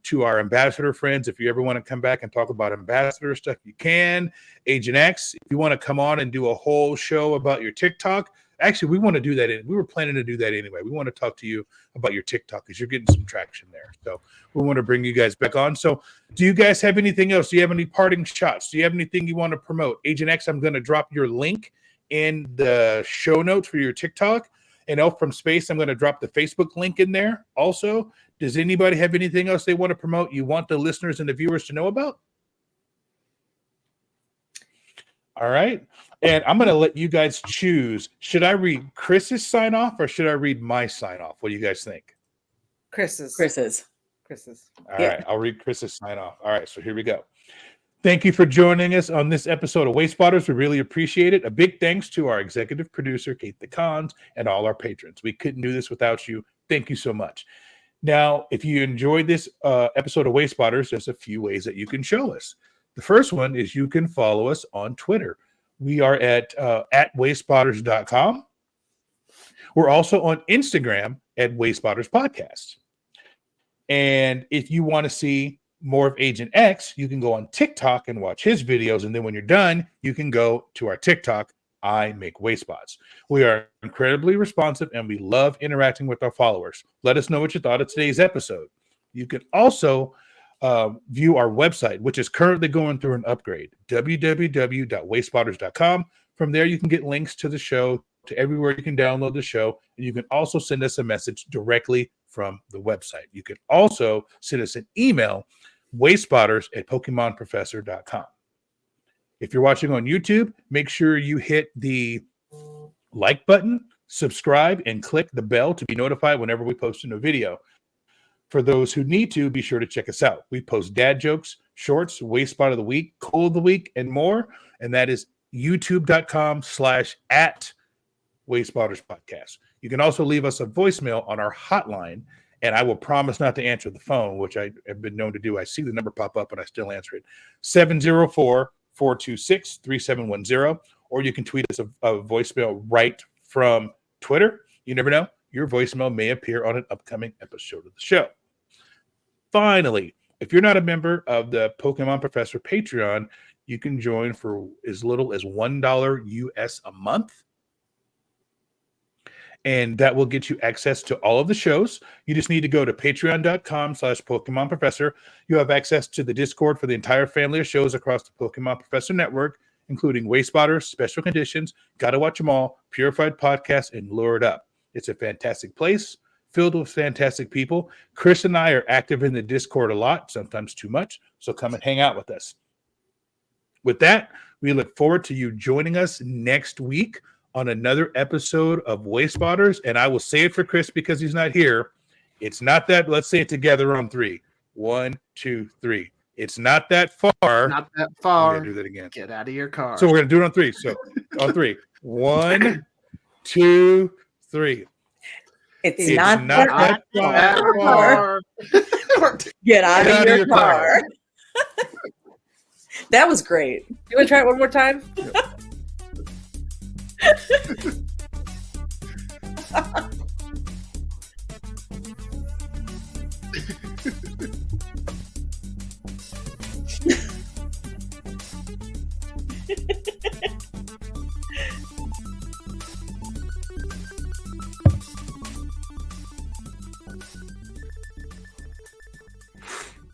To our ambassador friends, if you ever want to come back and talk about ambassador stuff, you can. Agent X, if you want to come on and do a whole show about your TikTok, actually, we want to do that. We were planning to do that anyway. We want to talk to you about your TikTok because you're getting some traction there. So we want to bring you guys back on. So do you guys have anything else? Do you have any parting shots? Do you have anything you want to promote? Agent X, I'm going to drop your link in the show notes for your TikTok. And Elf from Space, I'm going to drop the Facebook link in there also. Does anybody have anything else they want to promote you want the listeners and the viewers to know about? All right. And I'm going to let you guys choose. Should I read Chris's sign off or should I read my sign off? What do you guys think? Chris's. All right. I'll read Chris's sign off. All right. So here we go. Thank you for joining us on this episode of Wayspotters. We really appreciate it. A big thanks to our executive producer, KatettheKonz, and all our patrons. We couldn't do this without you. Thank you so much. Now, if you enjoyed this episode of Wayspotters, there's a few ways that you can show us. The first one is you can follow us on Twitter. We are at wayspotters.com. We're also on Instagram at Wayspotters Podcast. And if you want to see more of Agent X, you can go on TikTok and watch his videos. And then when you're done, you can go to our TikTok, I Make Wayspots. We are incredibly responsive and we love interacting with our followers. Let us know what you thought of today's episode. You can also view our website, which is currently going through an upgrade, www.wayspotters.com. From there, you can get links to the show, to everywhere you can download the show. And you can also send us a message directly from the website. You can also send us an email, wayspotters@pokemonprofessor.com. If you're watching on YouTube, make sure you hit the like button, subscribe, and click the bell to be notified whenever we post a new video. For those who need to, be sure to check us out. We post dad jokes, shorts, Wayspot of the week, Cool of the week, and more. And that is youtube.com/@Wayspotters podcast. You can also leave us a voicemail on our hotline, and I will promise not to answer the phone, which I have been known to do. I see the number pop up, and I still answer it. 704-426-3710, or you can tweet us a voicemail right from Twitter. You never know. Your voicemail may appear on an upcoming episode of the show. Finally, if you're not a member of the Pokemon Professor Patreon, you can join for as little as $1 US a month. And that will get you access to all of the shows. You just need to go to patreon.com/Pokemon Professor. You have access to the Discord for the entire family of shows across the Pokemon Professor Network, including Wayspotters, Special Conditions, Gotta Watch 'Em All, Purified Podcast, and Lured Up. It's a fantastic place filled with fantastic people. Chris and I are active in the Discord a lot, sometimes too much, so come and hang out with us. With that, we look forward to you joining us next week on another episode of Wayspotters, and I will say it for Chris because he's not here. It's not that, let's say it together on 3. 1, 2, 3. It's not that far. Not that far. I'm gonna do that again. Get out of your car. So we're going to do it on 3. So on 3. 1, 2, 3. It's not that far. Get out of your car. That was great. You want to try it one more time?